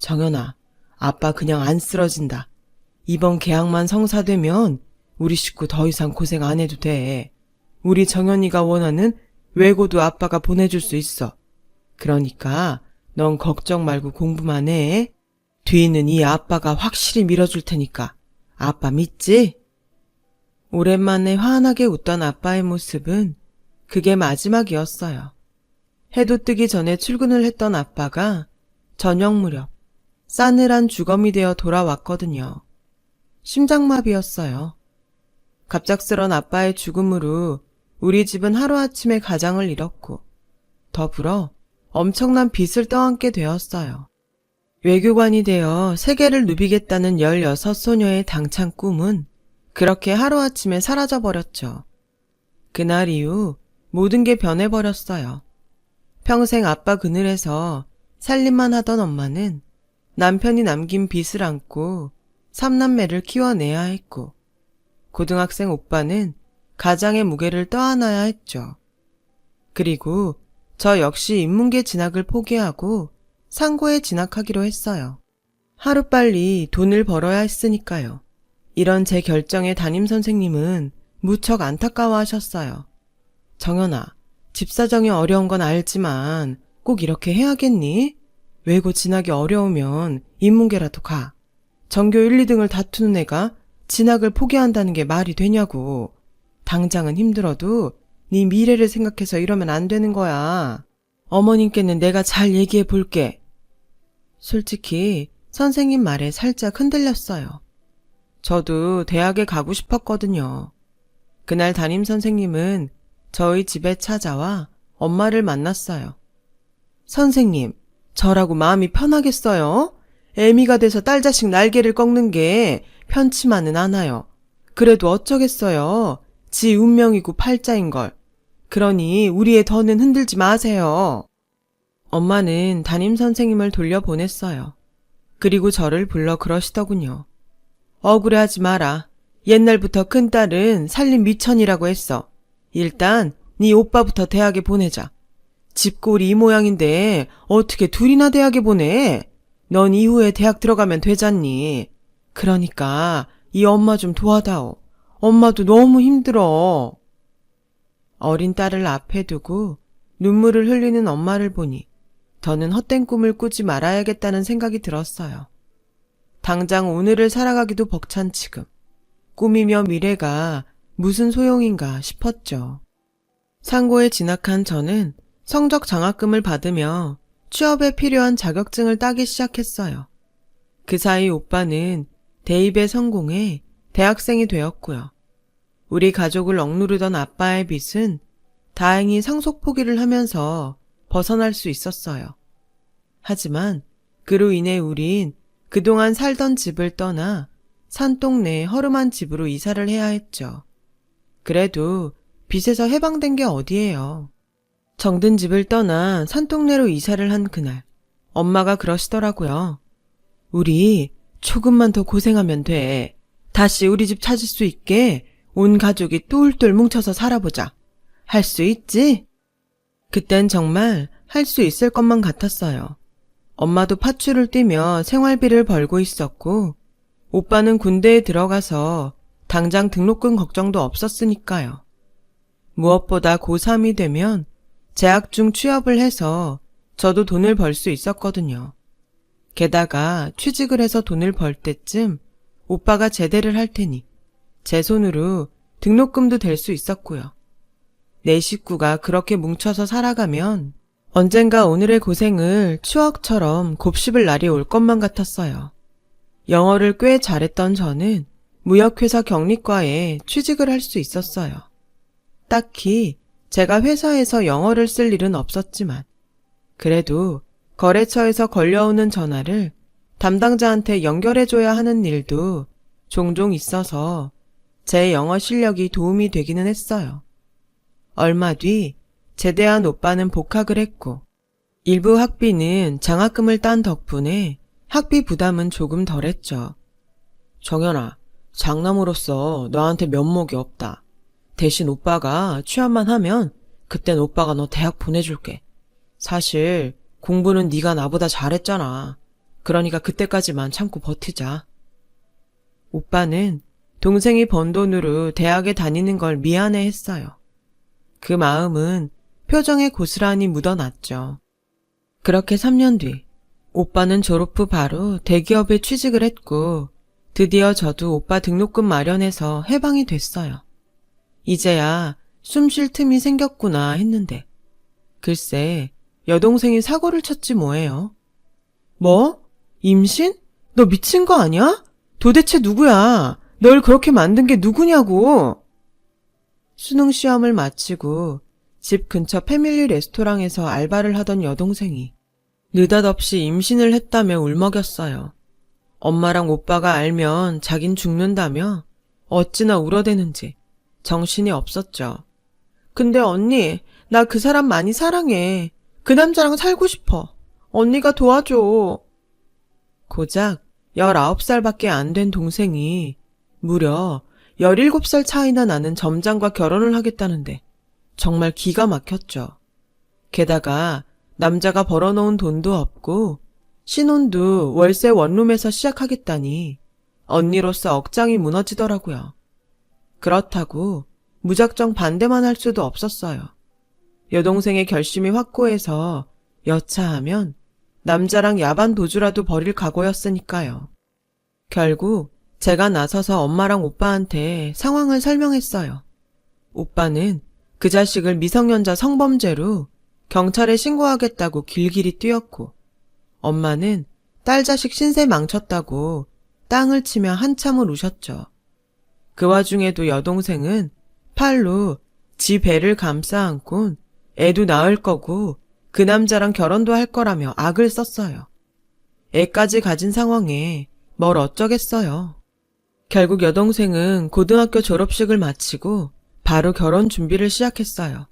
정연아, 아빠 그냥 안 쓰러진다. 이번 계약만 성사되면 우리 식구 더 이상 고생 안 해도 돼. 우리 정연이가 원하는 외고도 아빠가 보내줄 수 있어. 그러니까 넌 걱정 말고 공부만 해. 뒤는 이 아빠가 확실히 밀어줄 테니까. 아빠 믿지? 오랜만에 환하게 웃던 아빠의 모습은 그게 마지막이었어요. 해도 뜨기 전에 출근을 했던 아빠가 저녁 무렵 싸늘한 주검이 되어 돌아왔거든요. 심장마비였어요. 갑작스런 아빠의 죽음으로 우리 집은 하루아침에 가장을 잃었고 더불어 엄청난 빚을 떠안게 되었어요. 외교관이 되어 세계를 누비겠다는 16소녀의 당찬 꿈은 그렇게 하루아침에 사라져버렸죠. 그날 이후 모든 게 변해버렸어요. 평생 아빠 그늘에서 살림만 하던 엄마는 남편이 남긴 빚을 안고 3남매를 키워내야 했고, 고등학생 오빠는 가장의 무게를 떠안아야 했죠. 그리고 저 역시 인문계 진학을 포기하고 상고에 진학하기로 했어요. 하루빨리 돈을 벌어야 했으니까요. 이런 제 결정에 담임선생님은 무척 안타까워하셨어요. 정연아, 집사정이 어려운 건 알지만 꼭 이렇게 해야겠니? 외고 진학이 어려우면 인문계라도 가. 전교 1, 2등을 다투는 애가 진학을 포기한다는 게 말이 되냐고. 당장은 힘들어도 네 미래를 생각해서 이러면 안 되는 거야. 어머님께는 내가 잘 얘기해 볼게. 솔직히 선생님 말에 살짝 흔들렸어요. 저도 대학에 가고 싶었거든요. 그날 담임선생님은 저희 집에 찾아와 엄마를 만났어요. 선생님, 저라고 마음이 편하겠어요? 애미가 돼서 딸 자식 날개를 꺾는 게 편치만은 않아요. 그래도 어쩌겠어요. 지 운명이고 팔자인걸. 그러니 우리의 더는 흔들지 마세요. 엄마는 담임선생님을 돌려보냈어요. 그리고 저를 불러 그러시더군요. 억울해하지 마라. 옛날부터 큰딸은 살림 미천이라고 했어. 일단 네 오빠부터 대학에 보내자. 집꼴이 이 모양인데 어떻게 둘이나 대학에 보내? 넌 이후에 대학 들어가면 되잖니. 그러니까 이 엄마 좀 도와다오. 엄마도 너무 힘들어. 어린 딸을 앞에 두고 눈물을 흘리는 엄마를 보니 저는 헛된 꿈을 꾸지 말아야겠다는 생각이 들었어요. 당장 오늘을 살아가기도 벅찬 지금 꿈이며 미래가 무슨 소용인가 싶었죠. 상고에 진학한 저는 성적 장학금을 받으며 취업에 필요한 자격증을 따기 시작했어요. 그 사이 오빠는 대입에 성공해 대학생이 되었고요. 우리 가족을 억누르던 아빠의 빚은 다행히 상속 포기를 하면서 벗어날 수 있었어요. 하지만 그로 인해 우린 그동안 살던 집을 떠나 산동네 허름한 집으로 이사를 해야 했죠. 그래도 빚에서 해방된 게 어디예요. 정든 집을 떠나 산동네로 이사를 한 그날 엄마가 그러시더라고요. 우리 조금만 더 고생하면 돼. 다시 우리 집 찾을 수 있게 온 가족이 똘똘 뭉쳐서 살아보자. 할 수 있지? 그땐 정말 할 수 있을 것만 같았어요. 엄마도 팥줄을 뛰며 생활비를 벌고 있었고 오빠는 군대에 들어가서 당장 등록금 걱정도 없었으니까요. 무엇보다 고3이 되면 재학 중 취업을 해서 저도 돈을 벌 수 있었거든요. 게다가 취직을 해서 돈을 벌 때쯤 오빠가 제대를 할 테니 제 손으로 등록금도 될 수 있었고요. 내 식구가 그렇게 뭉쳐서 살아가면 언젠가 오늘의 고생을 추억처럼 곱씹을 날이 올 것만 같았어요. 영어를 꽤 잘했던 저는 무역회사 경리과에 취직을 할 수 있었어요. 딱히 제가 회사에서 영어를 쓸 일은 없었지만 그래도 거래처에서 걸려오는 전화를 담당자한테 연결해줘야 하는 일도 종종 있어서 제 영어 실력이 도움이 되기는 했어요. 얼마 뒤 제대한 오빠는 복학을 했고 일부 학비는 장학금을 딴 덕분에 학비 부담은 조금 덜했죠. 정연아, 장남으로서 너한테 면목이 없다. 대신 오빠가 취업만 하면 그땐 오빠가 너 대학 보내줄게. 사실 공부는 네가 나보다 잘했잖아. 그러니까 그때까지만 참고 버티자. 오빠는 동생이 번 돈으로 대학에 다니는 걸 미안해했어요. 그 마음은 표정에 고스란히 묻어났죠. 그렇게 3년 뒤 오빠는 졸업 후 바로 대기업에 취직을 했고 드디어 저도 오빠 등록금 마련해서 해방이 됐어요. 이제야 숨 쉴 틈이 생겼구나 했는데 글쎄 여동생이 사고를 쳤지 뭐예요. 뭐? 임신? 너 미친 거 아니야? 도대체 누구야? 널 그렇게 만든 게 누구냐고. 수능 시험을 마치고 집 근처 패밀리 레스토랑에서 알바를 하던 여동생이 느닷없이 임신을 했다며 울먹였어요. 엄마랑 오빠가 알면 자긴 죽는다며 어찌나 울어대는지 정신이 없었죠. 근데 언니, 나 그 사람 많이 사랑해. 그 남자랑 살고 싶어. 언니가 도와줘. 고작 19살밖에 안 된 동생이 무려 17살 차이나 나는 점장과 결혼을 하겠다는데 정말 기가 막혔죠. 게다가 남자가 벌어놓은 돈도 없고 신혼도 월세 원룸에서 시작하겠다니 언니로서 억장이 무너지더라고요. 그렇다고 무작정 반대만 할 수도 없었어요. 여동생의 결심이 확고해서 여차하면 남자랑 야반 도주라도 벌일 각오였으니까요. 결국 제가 나서서 엄마랑 오빠한테 상황을 설명했어요. 오빠는 그 자식을 미성년자 성범죄로 경찰에 신고하겠다고 길길이 뛰었고, 엄마는 딸 자식 신세 망쳤다고 땅을 치며 한참을 우셨죠. 그 와중에도 여동생은 팔로 지 배를 감싸 안곤 애도 낳을 거고 그 남자랑 결혼도 할 거라며 악을 썼어요. 애까지 가진 상황에 뭘 어쩌겠어요. 결국 여동생은 고등학교 졸업식을 마치고 바로 결혼 준비를 시작했어요.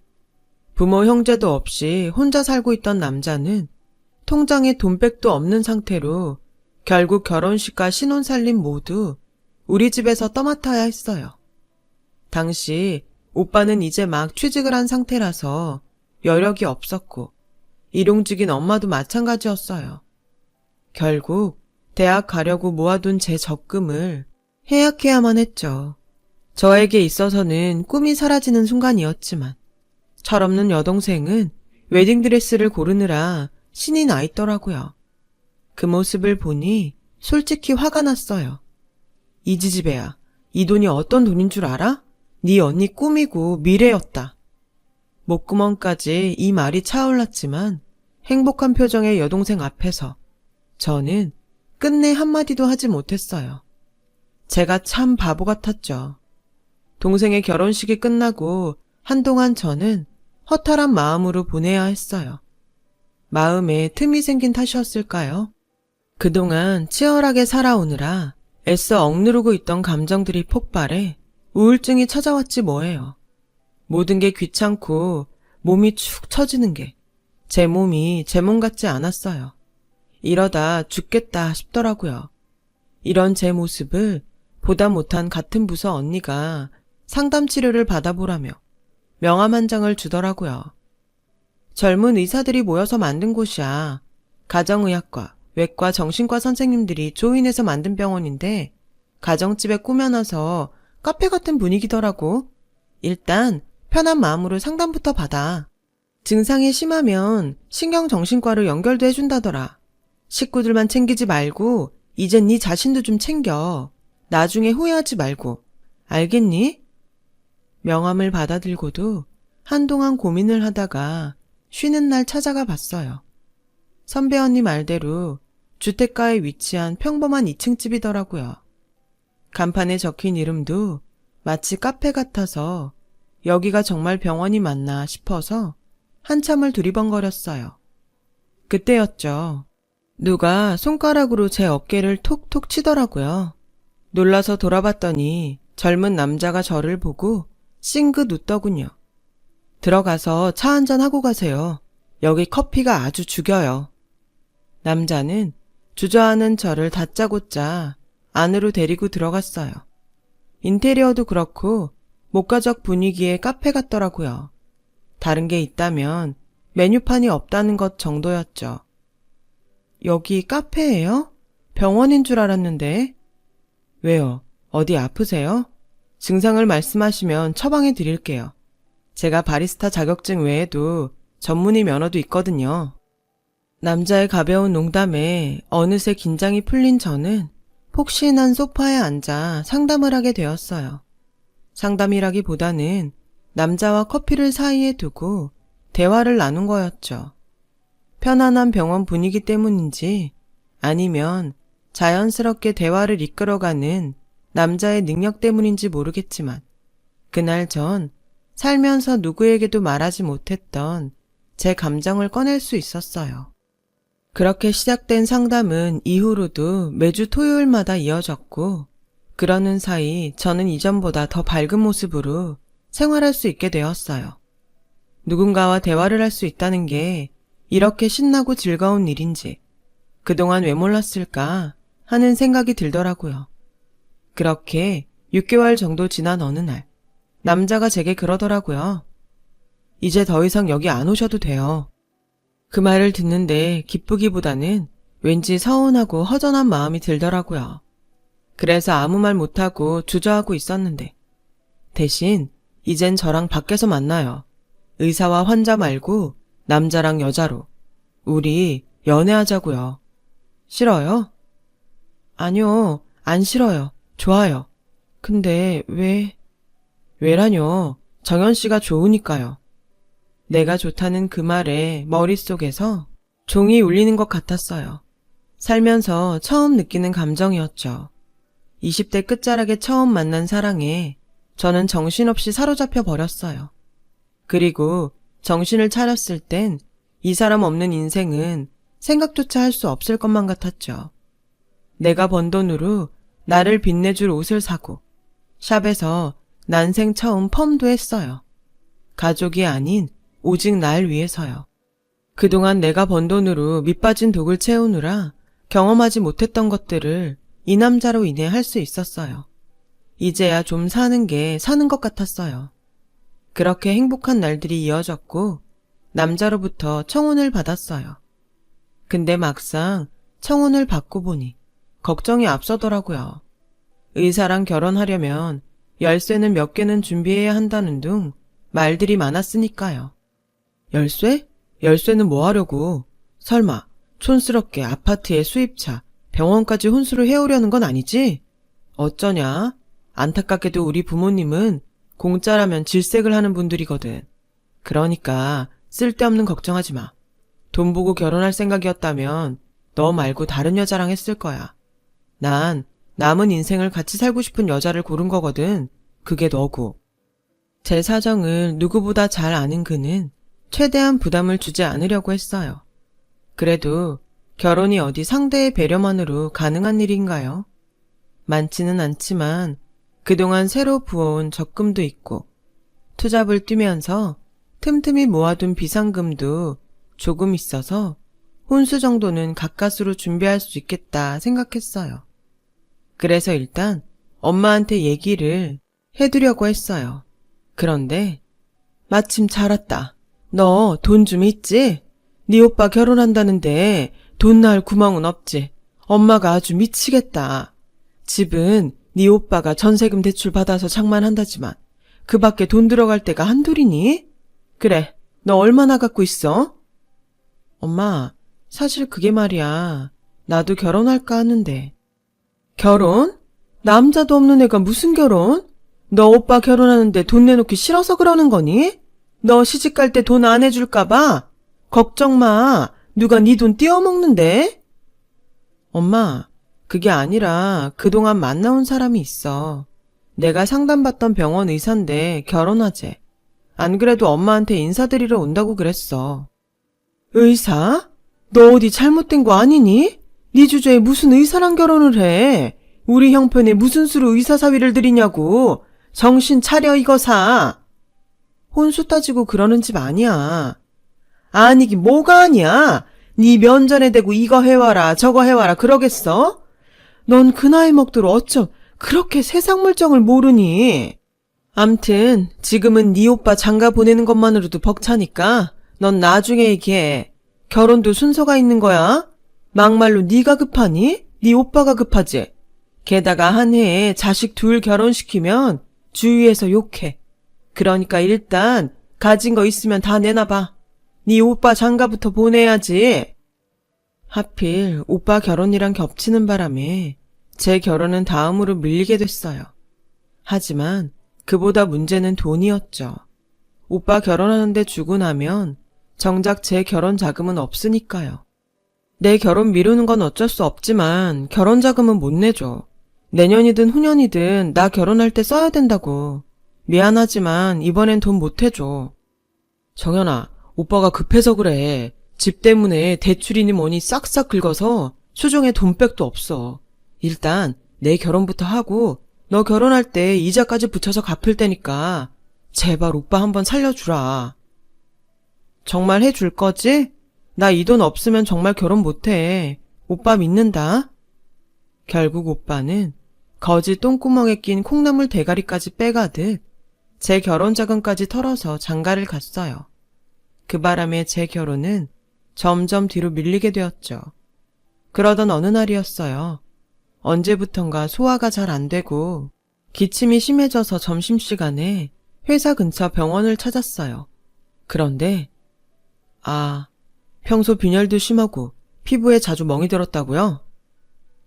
부모 형제도 없이 혼자 살고 있던 남자는 통장에 돈백도 없는 상태로 결국 결혼식과 신혼살림 모두 우리 집에서 떠맡아야 했어요. 당시 오빠는 이제 막 취직을 한 상태라서 여력이 없었고 일용직인 엄마도 마찬가지였어요. 결국 대학 가려고 모아둔 제 적금을 해약해야만 했죠. 저에게 있어서는 꿈이 사라지는 순간이었지만 철없는 여동생은 웨딩드레스를 고르느라 신이 나 있더라고요. 그 모습을 보니 솔직히 화가 났어요. 이지지배야, 이 돈이 어떤 돈인 줄 알아? 네 언니 꿈이고 미래였다. 목구멍까지 이 말이 차올랐지만 행복한 표정의 여동생 앞에서 저는 끝내 한마디도 하지 못했어요. 제가 참 바보 같았죠. 동생의 결혼식이 끝나고 한동안 저는 허탈한 마음으로 보내야 했어요. 마음에 틈이 생긴 탓이었을까요? 그동안 치열하게 살아오느라 애써 억누르고 있던 감정들이 폭발해 우울증이 찾아왔지 뭐예요. 모든 게 귀찮고 몸이 축 처지는 게 제 몸이 제 몸 같지 않았어요. 이러다 죽겠다 싶더라고요. 이런 제 모습을 보다 못한 같은 부서 언니가 상담 치료를 받아보라며 명함 한 장을 주더라고요. 젊은 의사들이 모여서 만든 곳이야. 가정의학과, 외과, 정신과 선생님들이 조인해서 만든 병원인데 가정집에 꾸며놔서 카페 같은 분위기더라고. 일단 편한 마음으로 상담부터 받아. 증상이 심하면 신경정신과로 연결도 해준다더라. 식구들만 챙기지 말고 이젠 네 자신도 좀 챙겨. 나중에 후회하지 말고. 알겠니? 명함을 받아들고도 한동안 고민을 하다가 쉬는 날 찾아가 봤어요. 선배 언니 말대로 주택가에 위치한 평범한 2층 집이더라고요. 간판에 적힌 이름도 마치 카페 같아서 여기가 정말 병원이 맞나 싶어서 한참을 두리번거렸어요. 그때였죠. 누가 손가락으로 제 어깨를 톡톡 치더라고요. 놀라서 돌아봤더니 젊은 남자가 저를 보고 싱긋 웃더군요. 들어가서 차 한잔 하고 가세요. 여기 커피가 아주 죽여요. 남자는 주저하는 저를 다짜고짜 안으로 데리고 들어갔어요. 인테리어도 그렇고 목가적 분위기의 카페 같더라고요. 다른 게 있다면 메뉴판이 없다는 것 정도였죠. 여기 카페예요? 병원인 줄 알았는데. 왜요? 어디 아프세요? 증상을 말씀하시면 처방해 드릴게요. 제가 바리스타 자격증 외에도 전문의 면허도 있거든요. 남자의 가벼운 농담에 어느새 긴장이 풀린 저는 폭신한 소파에 앉아 상담을 하게 되었어요. 상담이라기보다는 남자와 커피를 사이에 두고 대화를 나눈 거였죠. 편안한 병원 분위기 때문인지 아니면 자연스럽게 대화를 이끌어가는 남자의 능력 때문인지 모르겠지만 그날 전 살면서 누구에게도 말하지 못했던 제 감정을 꺼낼 수 있었어요. 그렇게 시작된 상담은 이후로도 매주 토요일마다 이어졌고, 그러는 사이 저는 이전보다 더 밝은 모습으로 생활할 수 있게 되었어요. 누군가와 대화를 할 수 있다는 게 이렇게 신나고 즐거운 일인지 그동안 왜 몰랐을까 하는 생각이 들더라고요. 그렇게 6개월 정도 지난 어느 날, 남자가 제게 그러더라고요. 이제 더 이상 여기 안 오셔도 돼요. 그 말을 듣는데 기쁘기보다는 왠지 서운하고 허전한 마음이 들더라고요. 그래서 아무 말 못하고 주저하고 있었는데, 대신 이젠 저랑 밖에서 만나요. 의사와 환자 말고 남자랑 여자로. 우리 연애하자고요. 싫어요? 아니요, 안 싫어요. 좋아요. 근데 왜라뇨? 정연 씨가 좋으니까요. 내가 좋다는 그 말에 머릿속에서 종이 울리는 것 같았어요. 살면서 처음 느끼는 감정이었죠. 20대 끝자락에 처음 만난 사랑에 저는 정신없이 사로잡혀 버렸어요. 그리고 정신을 차렸을 땐 이 사람 없는 인생은 생각조차 할 수 없을 것만 같았죠. 내가 번 돈으로 나를 빛내줄 옷을 사고, 샵에서 난생 처음 펌도 했어요. 가족이 아닌 오직 날 위해서요. 그동안 내가 번 돈으로 밑빠진 독을 채우느라 경험하지 못했던 것들을 이 남자로 인해 할 수 있었어요. 이제야 좀 사는 게 사는 것 같았어요. 그렇게 행복한 날들이 이어졌고 남자로부터 청혼을 받았어요. 근데 막상 청혼을 받고 보니 걱정이 앞서더라고요. 의사랑 결혼하려면 열쇠는 몇 개는 준비해야 한다는 둥 말들이 많았으니까요. 열쇠? 열쇠는 뭐 하려고? 설마 촌스럽게 아파트에 수입차, 병원까지 혼수를 해오려는 건 아니지? 어쩌냐? 안타깝게도 우리 부모님은 공짜라면 질색을 하는 분들이거든. 그러니까 쓸데없는 걱정하지 마. 돈 보고 결혼할 생각이었다면 너 말고 다른 여자랑 했을 거야. 난 남은 인생을 같이 살고 싶은 여자를 고른 거거든. 그게 너고. 제 사정을 누구보다 잘 아는 그는 최대한 부담을 주지 않으려고 했어요. 그래도 결혼이 어디 상대의 배려만으로 가능한 일인가요? 많지는 않지만 그동안 새로 부어온 적금도 있고 투잡을 뛰면서 틈틈이 모아둔 비상금도 조금 있어서 혼수 정도는 가까스로 준비할 수 있겠다 생각했어요. 그래서 일단 엄마한테 얘기를 해두려고 했어요. 그런데 마침 잘 왔다. 너 돈 좀 있지? 네 오빠 결혼한다는데 돈 나을 구멍은 없지? 엄마가 아주 미치겠다. 집은 네 오빠가 전세금 대출 받아서 장만한다지만 그 밖에 돈 들어갈 데가 한둘이니? 그래, 너 얼마나 갖고 있어? 엄마, 사실 그게 말이야. 나도 결혼할까 하는데. 결혼? 남자도 없는 애가 무슨 결혼? 너 오빠 결혼하는데 돈 내놓기 싫어서 그러는 거니? 너 시집갈 때 돈 안 해줄까 봐? 걱정 마. 누가 네 돈 띄어먹는데? 엄마, 그게 아니라 그동안 만나온 사람이 있어. 내가 상담받던 병원 의사인데 결혼하재. 안 그래도 엄마한테 인사드리러 온다고 그랬어. 의사? 너 어디 잘못된 거 아니니? 네 주제에 무슨 의사랑 결혼을 해? 우리 형편에 무슨 수로 의사 사위를 들이냐고. 정신 차려 이거사. 혼수 따지고 그러는 집 아니야. 아니긴 뭐가 아니야. 네 면전에 대고 이거 해와라 저거 해와라 그러겠어? 넌 그 나이 먹도록 어쩜 그렇게 세상 물정을 모르니? 암튼 지금은 네 오빠 장가 보내는 것만으로도 벅차니까 넌 나중에 얘기해. 결혼도 순서가 있는 거야. 막말로 네가 급하니? 네 오빠가 급하지. 게다가 한 해에 자식 둘 결혼시키면 주위에서 욕해. 그러니까 일단 가진 거 있으면 다 내놔봐. 네 오빠 장가부터 보내야지. 하필 오빠 결혼이랑 겹치는 바람에 제 결혼은 다음으로 밀리게 됐어요. 하지만 그보다 문제는 돈이었죠. 오빠 결혼하는데 주고 나면 정작 제 결혼 자금은 없으니까요. 내 결혼 미루는 건 어쩔 수 없지만 결혼 자금은 못 내줘. 내년이든 후년이든 나 결혼할 때 써야 된다고. 미안하지만 이번엔 돈 못 해줘. 정연아, 오빠가 급해서 그래. 집 때문에 대출이니 뭐니 싹싹 긁어서 수중에 돈백도 없어. 일단 내 결혼부터 하고 너 결혼할 때 이자까지 붙여서 갚을 테니까 제발 오빠 한번 살려주라. 정말 해줄 거지? 나 이 돈 없으면 정말 결혼 못해. 오빠 믿는다. 결국 오빠는 거지 똥구멍에 낀 콩나물 대가리까지 빼가듯 제 결혼 자금까지 털어서 장가를 갔어요. 그 바람에 제 결혼은 점점 뒤로 밀리게 되었죠. 그러던 어느 날이었어요. 언제부턴가 소화가 잘 안 되고 기침이 심해져서 점심시간에 회사 근처 병원을 찾았어요. 그런데 평소 빈혈도 심하고 피부에 자주 멍이 들었다고요?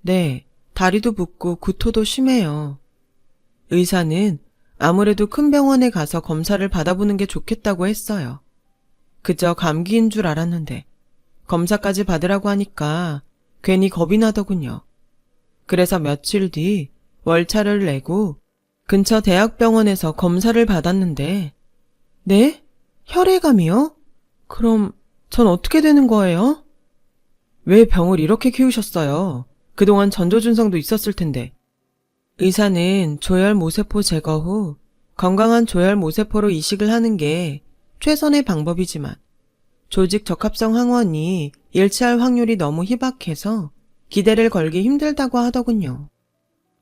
네, 다리도 붓고 구토도 심해요. 의사는 아무래도 큰 병원에 가서 검사를 받아보는 게 좋겠다고 했어요. 그저 감기인 줄 알았는데 검사까지 받으라고 하니까 괜히 겁이 나더군요. 그래서 며칠 뒤 월차를 내고 근처 대학병원에서 검사를 받았는데 네? 혈액암이요? 그럼 전 어떻게 되는 거예요? 왜 병을 이렇게 키우셨어요? 그동안 전조증상도 있었을 텐데. 의사는 조혈모세포 제거 후 건강한 조혈모세포로 이식을 하는 게 최선의 방법이지만 조직 적합성 항원이 일치할 확률이 너무 희박해서 기대를 걸기 힘들다고 하더군요.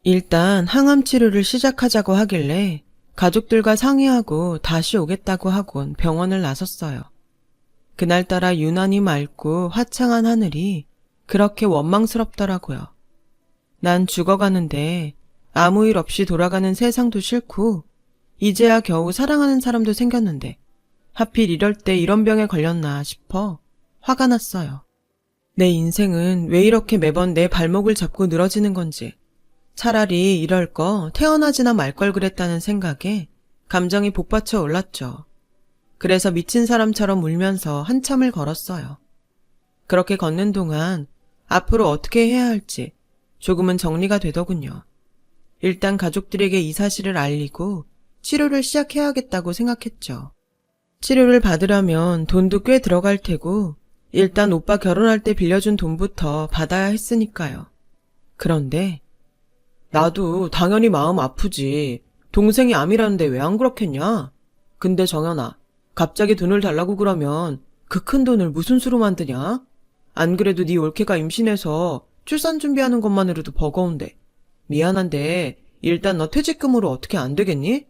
일단 항암 치료를 시작하자고 하길래 가족들과 상의하고 다시 오겠다고 하곤 병원을 나섰어요. 그날따라 유난히 맑고 화창한 하늘이 그렇게 원망스럽더라고요. 난 죽어가는데 아무 일 없이 돌아가는 세상도 싫고 이제야 겨우 사랑하는 사람도 생겼는데 하필 이럴 때 이런 병에 걸렸나 싶어 화가 났어요. 내 인생은 왜 이렇게 매번 내 발목을 잡고 늘어지는 건지, 차라리 이럴 거 태어나지나 말 걸 그랬다는 생각에 감정이 복받쳐 올랐죠. 그래서 미친 사람처럼 울면서 한참을 걸었어요. 그렇게 걷는 동안 앞으로 어떻게 해야 할지 조금은 정리가 되더군요. 일단 가족들에게 이 사실을 알리고 치료를 시작해야겠다고 생각했죠. 치료를 받으려면 돈도 꽤 들어갈 테고 일단 오빠 결혼할 때 빌려준 돈부터 받아야 했으니까요. 그런데 나도 당연히 마음 아프지. 동생이 암이라는데 왜 안 그렇겠냐? 근데 정연아, 갑자기 돈을 달라고 그러면 그 큰 돈을 무슨 수로 만드냐? 안 그래도 네 올케가 임신해서 출산 준비하는 것만으로도 버거운데. 미안한데 일단 너 퇴직금으로 어떻게 안 되겠니?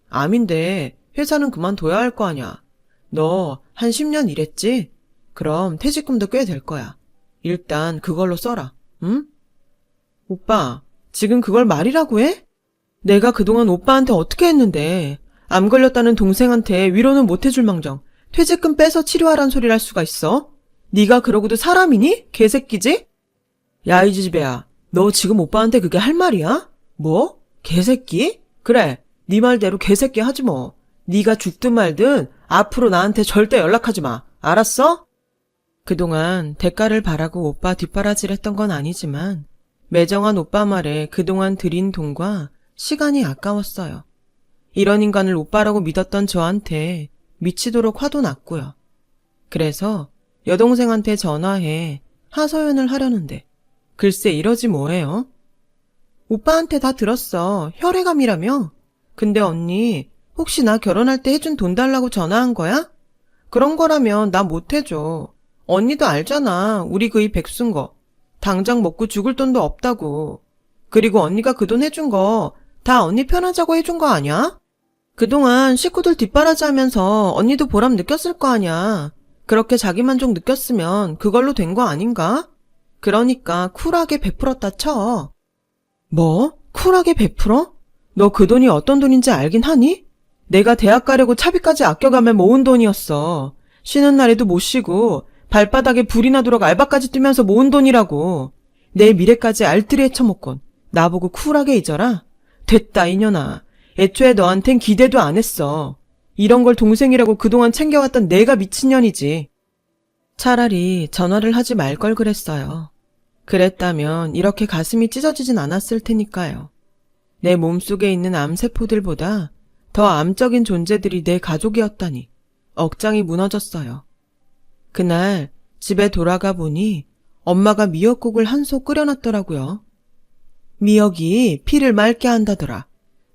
암인데 회사는 그만둬야 할 거 아냐. 너 한 10년 일했지? 그럼 퇴직금도 꽤 될 거야. 일단 그걸로 써라. 응? 오빠, 지금 그걸 말이라고 해? 내가 그동안 오빠한테 어떻게 했는데 암 걸렸다는 동생한테 위로는 못 해줄 망정 퇴직금 빼서 치료하란 소리를 할 수가 있어? 네가 그러고도 사람이니? 개새끼지? 야, 이 지지배야, 너 지금 오빠한테 그게 할 말이야? 뭐? 개새끼? 그래, 네 말대로 개새끼 하지 뭐. 네가 죽든 말든 앞으로 나한테 절대 연락하지 마. 알았어? 그동안 대가를 바라고 오빠 뒷바라지를 했던 건 아니지만 매정한 오빠 말에 그동안 들인 돈과 시간이 아까웠어요. 이런 인간을 오빠라고 믿었던 저한테 미치도록 화도 났고요. 그래서 여동생한테 전화해 하소연을 하려는데 글쎄 이러지 뭐해요? 오빠한테 다 들었어. 혈액암이라며? 근데 언니 혹시 나 결혼할 때 해준 돈 달라고 전화한 거야? 그런 거라면 나 못 해줘. 언니도 알잖아. 우리 그 이 백순 거. 당장 먹고 죽을 돈도 없다고. 그리고 언니가 그 돈 해준 거 다 언니 편하자고 해준 거 아니야? 그동안 식구들 뒷바라지 하면서 언니도 보람 느꼈을 거 아니야. 그렇게 자기만족 느꼈으면 그걸로 된 거 아닌가? 그러니까 쿨하게 베풀었다 쳐. 뭐? 쿨하게 베풀어? 너 그 돈이 어떤 돈인지 알긴 하니? 내가 대학 가려고 차비까지 아껴가며 모은 돈이었어. 쉬는 날에도 못 쉬고 발바닥에 불이나 도록 알바까지 뛰면서 모은 돈이라고. 내 미래까지 알뜰히 헤쳐먹곤 나보고 쿨하게 잊어라? 됐다 이년아. 애초에 너한텐 기대도 안 했어. 이런 걸 동생이라고 그동안 챙겨왔던 내가 미친년이지. 차라리 전화를 하지 말 걸 그랬어요. 그랬다면 이렇게 가슴이 찢어지진 않았을 테니까요. 내 몸속에 있는 암세포들보다 더 암적인 존재들이 내 가족이었다니 억장이 무너졌어요. 그날 집에 돌아가 보니 엄마가 미역국을 한 솥 끓여놨더라고요. 미역이 피를 맑게 한다더라.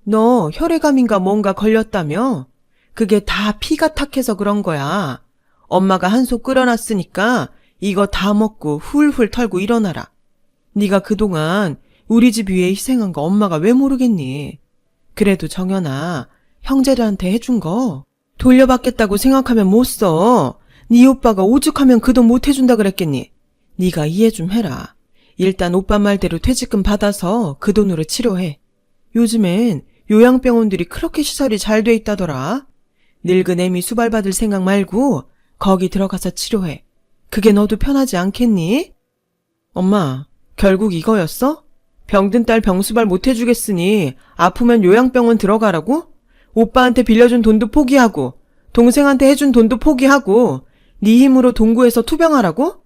너 혈액암인가 뭔가 걸렸다며? 그게 다 피가 탁해서 그런 거야. 엄마가 한 솥 끓여놨으니까 이거 다 먹고 훌훌 털고 일어나라. 네가 그동안 우리 집 위해 희생한 거 엄마가 왜 모르겠니? 그래도 정연아, 형제들한테 해준 거 돌려받겠다고 생각하면 못 써. 네 오빠가 오죽하면 그 돈 못 해준다 그랬겠니? 네가 이해 좀 해라. 일단 오빠 말대로 퇴직금 받아서 그 돈으로 치료해. 요즘엔 요양병원들이 그렇게 시설이 잘 돼 있다더라. 늙은 애미 수발받을 생각 말고 거기 들어가서 치료해. 그게 너도 편하지 않겠니? 엄마, 결국 이거였어? 병든 딸 병수발 못 해주겠으니 아프면 요양병원 들어가라고? 오빠한테 빌려준 돈도 포기하고 동생한테 해준 돈도 포기하고 네 힘으로 동구해서 투병하라고?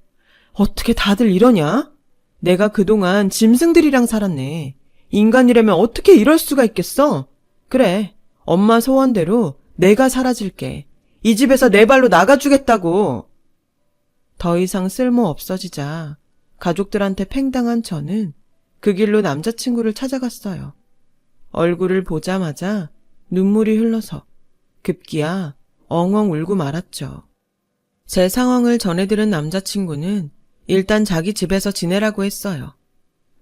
어떻게 다들 이러냐? 내가 그동안 짐승들이랑 살았네. 인간이라면 어떻게 이럴 수가 있겠어? 그래, 엄마 소원대로 내가 사라질게. 이 집에서 내 발로 나가주겠다고. 더 이상 쓸모 없어지자 가족들한테 팽당한 저는 그 길로 남자친구를 찾아갔어요. 얼굴을 보자마자 눈물이 흘러서 급기야 엉엉 울고 말았죠. 제 상황을 전해들은 남자친구는 일단 자기 집에서 지내라고 했어요.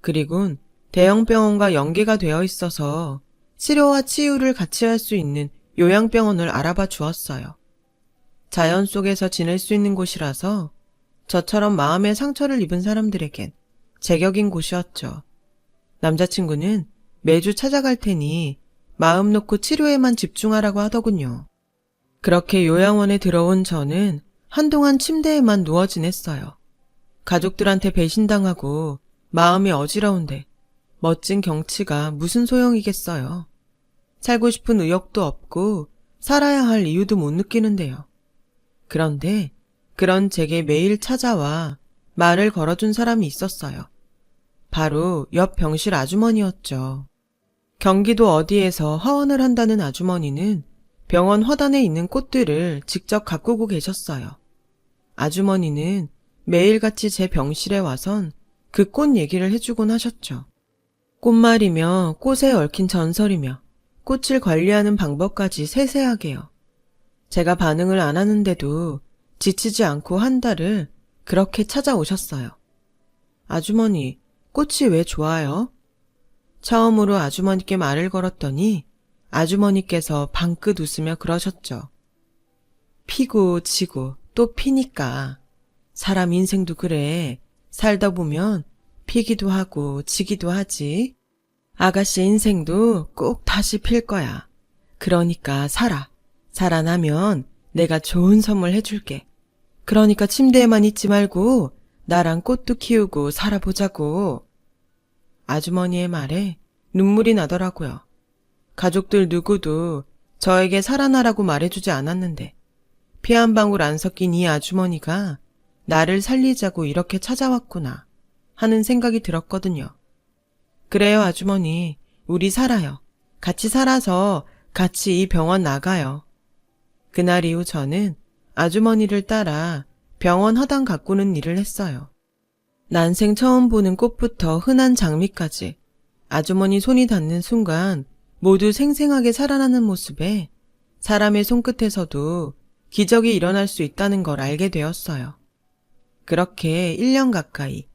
그리곤 대형 병원과 연계가 되어 있어서 치료와 치유를 같이 할 수 있는 요양병원을 알아봐 주었어요. 자연 속에서 지낼 수 있는 곳이라서 저처럼 마음의 상처를 입은 사람들에겐 제격인 곳이었죠. 남자친구는 매주 찾아갈 테니 마음 놓고 치료에만 집중하라고 하더군요. 그렇게 요양원에 들어온 저는 한동안 침대에만 누워 지냈어요. 가족들한테 배신당하고 마음이 어지러운데 멋진 경치가 무슨 소용이겠어요. 살고 싶은 의욕도 없고 살아야 할 이유도 못 느끼는데요. 그런데 그런 제게 매일 찾아와 말을 걸어준 사람이 있었어요. 바로 옆 병실 아주머니였죠. 경기도 어디에서 화원을 한다는 아주머니는 병원 화단에 있는 꽃들을 직접 가꾸고 계셨어요. 아주머니는 매일같이 제 병실에 와선 그 꽃 얘기를 해주곤 하셨죠. 꽃말이며 꽃에 얽힌 전설이며 꽃을 관리하는 방법까지 세세하게요. 제가 반응을 안 하는데도 지치지 않고 한 달을 그렇게 찾아오셨어요. 아주머니, 꽃이 왜 좋아요? 처음으로 아주머니께 말을 걸었더니 아주머니께서 방긋 웃으며 그러셨죠. 피고 지고 또 피니까. 사람 인생도 그래. 살다 보면 피기도 하고 지기도 하지. 아가씨 인생도 꼭 다시 필 거야. 그러니까 살아. 살아나면 내가 좋은 선물 해줄게. 그러니까 침대에만 있지 말고 나랑 꽃도 키우고 살아보자고. 아주머니의 말에 눈물이 나더라고요. 가족들 누구도 저에게 살아나라고 말해주지 않았는데 피 한 방울 안 섞인 이 아주머니가 나를 살리자고 이렇게 찾아왔구나 하는 생각이 들었거든요. 그래요, 아주머니. 우리 살아요. 같이 살아서 같이 이 병원 나가요. 그날 이후 저는 아주머니를 따라 병원 화단 가꾸는 일을 했어요. 난생 처음 보는 꽃부터 흔한 장미까지 아주머니 손이 닿는 순간 모두 생생하게 살아나는 모습에 사람의 손끝에서도 기적이 일어날 수 있다는 걸 알게 되었어요. 그렇게 1년 가까이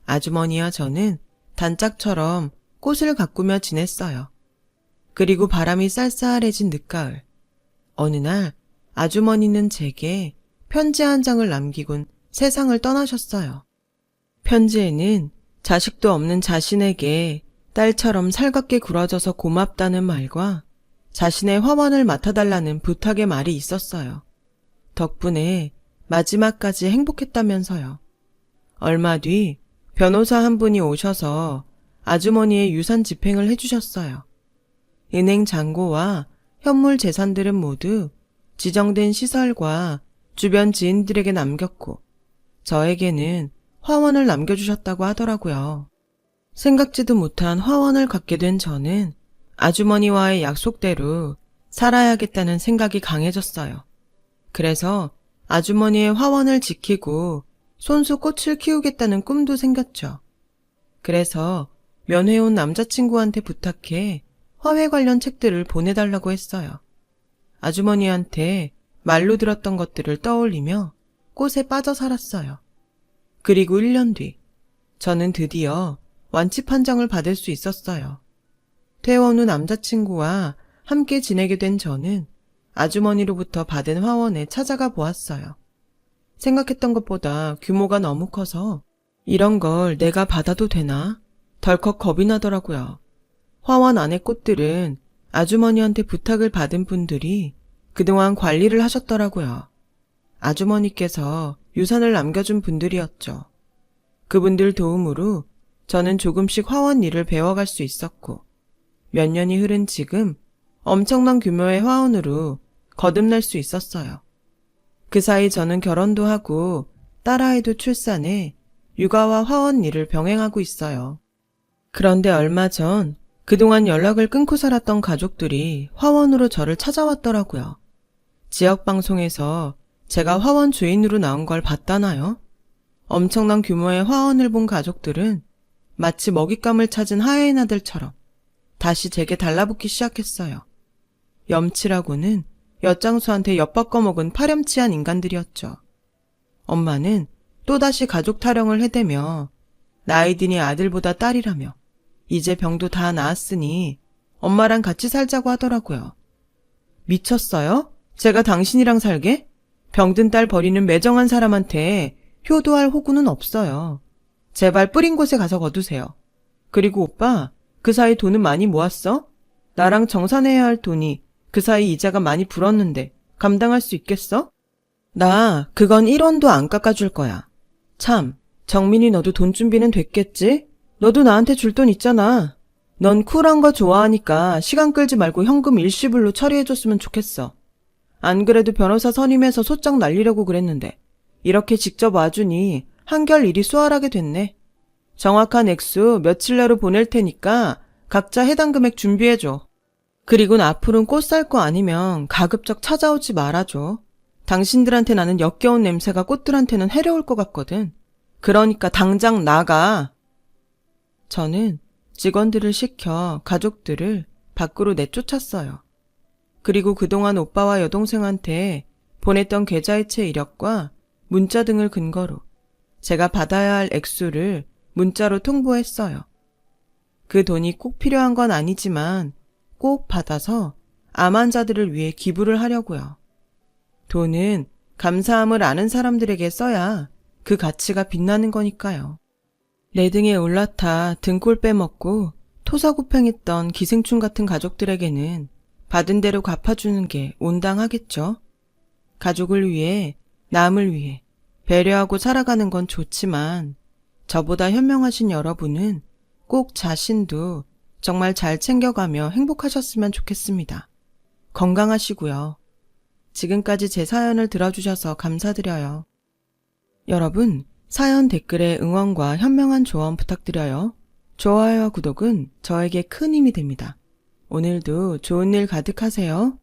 아주머니와 저는 단짝처럼 꽃을 가꾸며 지냈어요. 그리고 바람이 쌀쌀해진 늦가을. 어느 날 아주머니는 제게 편지 한 장을 남기곤 세상을 떠나셨어요. 편지에는 자식도 없는 자신에게 딸처럼 살갑게 굴어져서 고맙다는 말과 자신의 화원을 맡아달라는 부탁의 말이 있었어요. 덕분에 마지막까지 행복했다면서요. 얼마 뒤 변호사 한 분이 오셔서 아주머니의 유산 집행을 해주셨어요. 은행 잔고와 현물 재산들은 모두 지정된 시설과 주변 지인들에게 남겼고 저에게는 화원을 남겨주셨다고 하더라고요. 생각지도 못한 화원을 갖게 된 저는 아주머니와의 약속대로 살아야겠다는 생각이 강해졌어요. 그래서 아주머니의 화원을 지키고 손수 꽃을 키우겠다는 꿈도 생겼죠. 그래서 면회온 남자친구한테 부탁해 화훼 관련 책들을 보내달라고 했어요. 아주머니한테 말로 들었던 것들을 떠올리며 꽃에 빠져 살았어요. 그리고 1년 뒤, 저는 드디어 완치 판정을 받을 수 있었어요. 퇴원 후 남자친구와 함께 지내게 된 저는 아주머니로부터 받은 화원에 찾아가 보았어요. 생각했던 것보다 규모가 너무 커서 이런 걸 내가 받아도 되나? 덜컥 겁이 나더라고요. 화원 안의 꽃들은 아주머니한테 부탁을 받은 분들이 그동안 관리를 하셨더라고요. 아주머니께서 유산을 남겨준 분들이었죠. 그분들 도움으로 저는 조금씩 화원 일을 배워갈 수 있었고, 몇 년이 흐른 지금 엄청난 규모의 화원으로 거듭날 수 있었어요. 그 사이 저는 결혼도 하고 딸아이도 출산해 육아와 화원 일을 병행하고 있어요. 그런데 얼마 전 그동안 연락을 끊고 살았던 가족들이 화원으로 저를 찾아왔더라고요. 지역방송에서 제가 화원 주인으로 나온 걸 봤다나요? 엄청난 규모의 화원을 본 가족들은 마치 먹잇감을 찾은 하이에나들처럼 다시 제게 달라붙기 시작했어요. 염치라고는 엿장수한테 엿바꿔먹은 파렴치한 인간들이었죠. 엄마는 또다시 가족 타령을 해대며 나이 드니 아들보다 딸이라며 이제 병도 다 나았으니 엄마랑 같이 살자고 하더라고요. 미쳤어요? 제가 당신이랑 살게? 병든 딸 버리는 매정한 사람한테 효도할 호구는 없어요. 제발 뿌린 곳에 가서 거두세요. 그리고 오빠, 그 사이 돈은 많이 모았어? 나랑 정산해야 할 돈이 그 사이 이자가 많이 불었는데 감당할 수 있겠어? 나 그건 1원도 안 깎아줄 거야. 참, 정민이 너도 돈 준비는 됐겠지? 너도 나한테 줄 돈 있잖아. 넌 쿨한 거 좋아하니까 시간 끌지 말고 현금 일시불로 처리해줬으면 좋겠어. 안 그래도 변호사 선임해서 소장 날리려고 그랬는데 이렇게 직접 와주니 한결 일이 수월하게 됐네. 정확한 액수 며칠 내로 보낼 테니까 각자 해당 금액 준비해줘. 그리고 앞으로는 꽃 살 거 아니면 가급적 찾아오지 말아줘. 당신들한테 나는 역겨운 냄새가 꽃들한테는 해로울 것 같거든. 그러니까 당장 나가. 저는 직원들을 시켜 가족들을 밖으로 내쫓았어요. 그리고 그동안 오빠와 여동생한테 보냈던 계좌이체 이력과 문자 등을 근거로 제가 받아야 할 액수를 문자로 통보했어요. 그 돈이 꼭 필요한 건 아니지만 꼭 받아서 암 환자들을 위해 기부를 하려고요. 돈은 감사함을 아는 사람들에게 써야 그 가치가 빛나는 거니까요. 내 등에 올라타 등골 빼먹고 토사구팽했던 기생충 같은 가족들에게는 받은 대로 갚아주는 게 온당하겠죠. 가족을 위해, 남을 위해 배려하고 살아가는 건 좋지만 저보다 현명하신 여러분은 꼭 자신도 정말 잘 챙겨가며 행복하셨으면 좋겠습니다. 건강하시고요. 지금까지 제 사연을 들어주셔서 감사드려요. 여러분, 사연 댓글에 응원과 현명한 조언 부탁드려요. 좋아요와 구독은 저에게 큰 힘이 됩니다. 오늘도 좋은 일 가득하세요.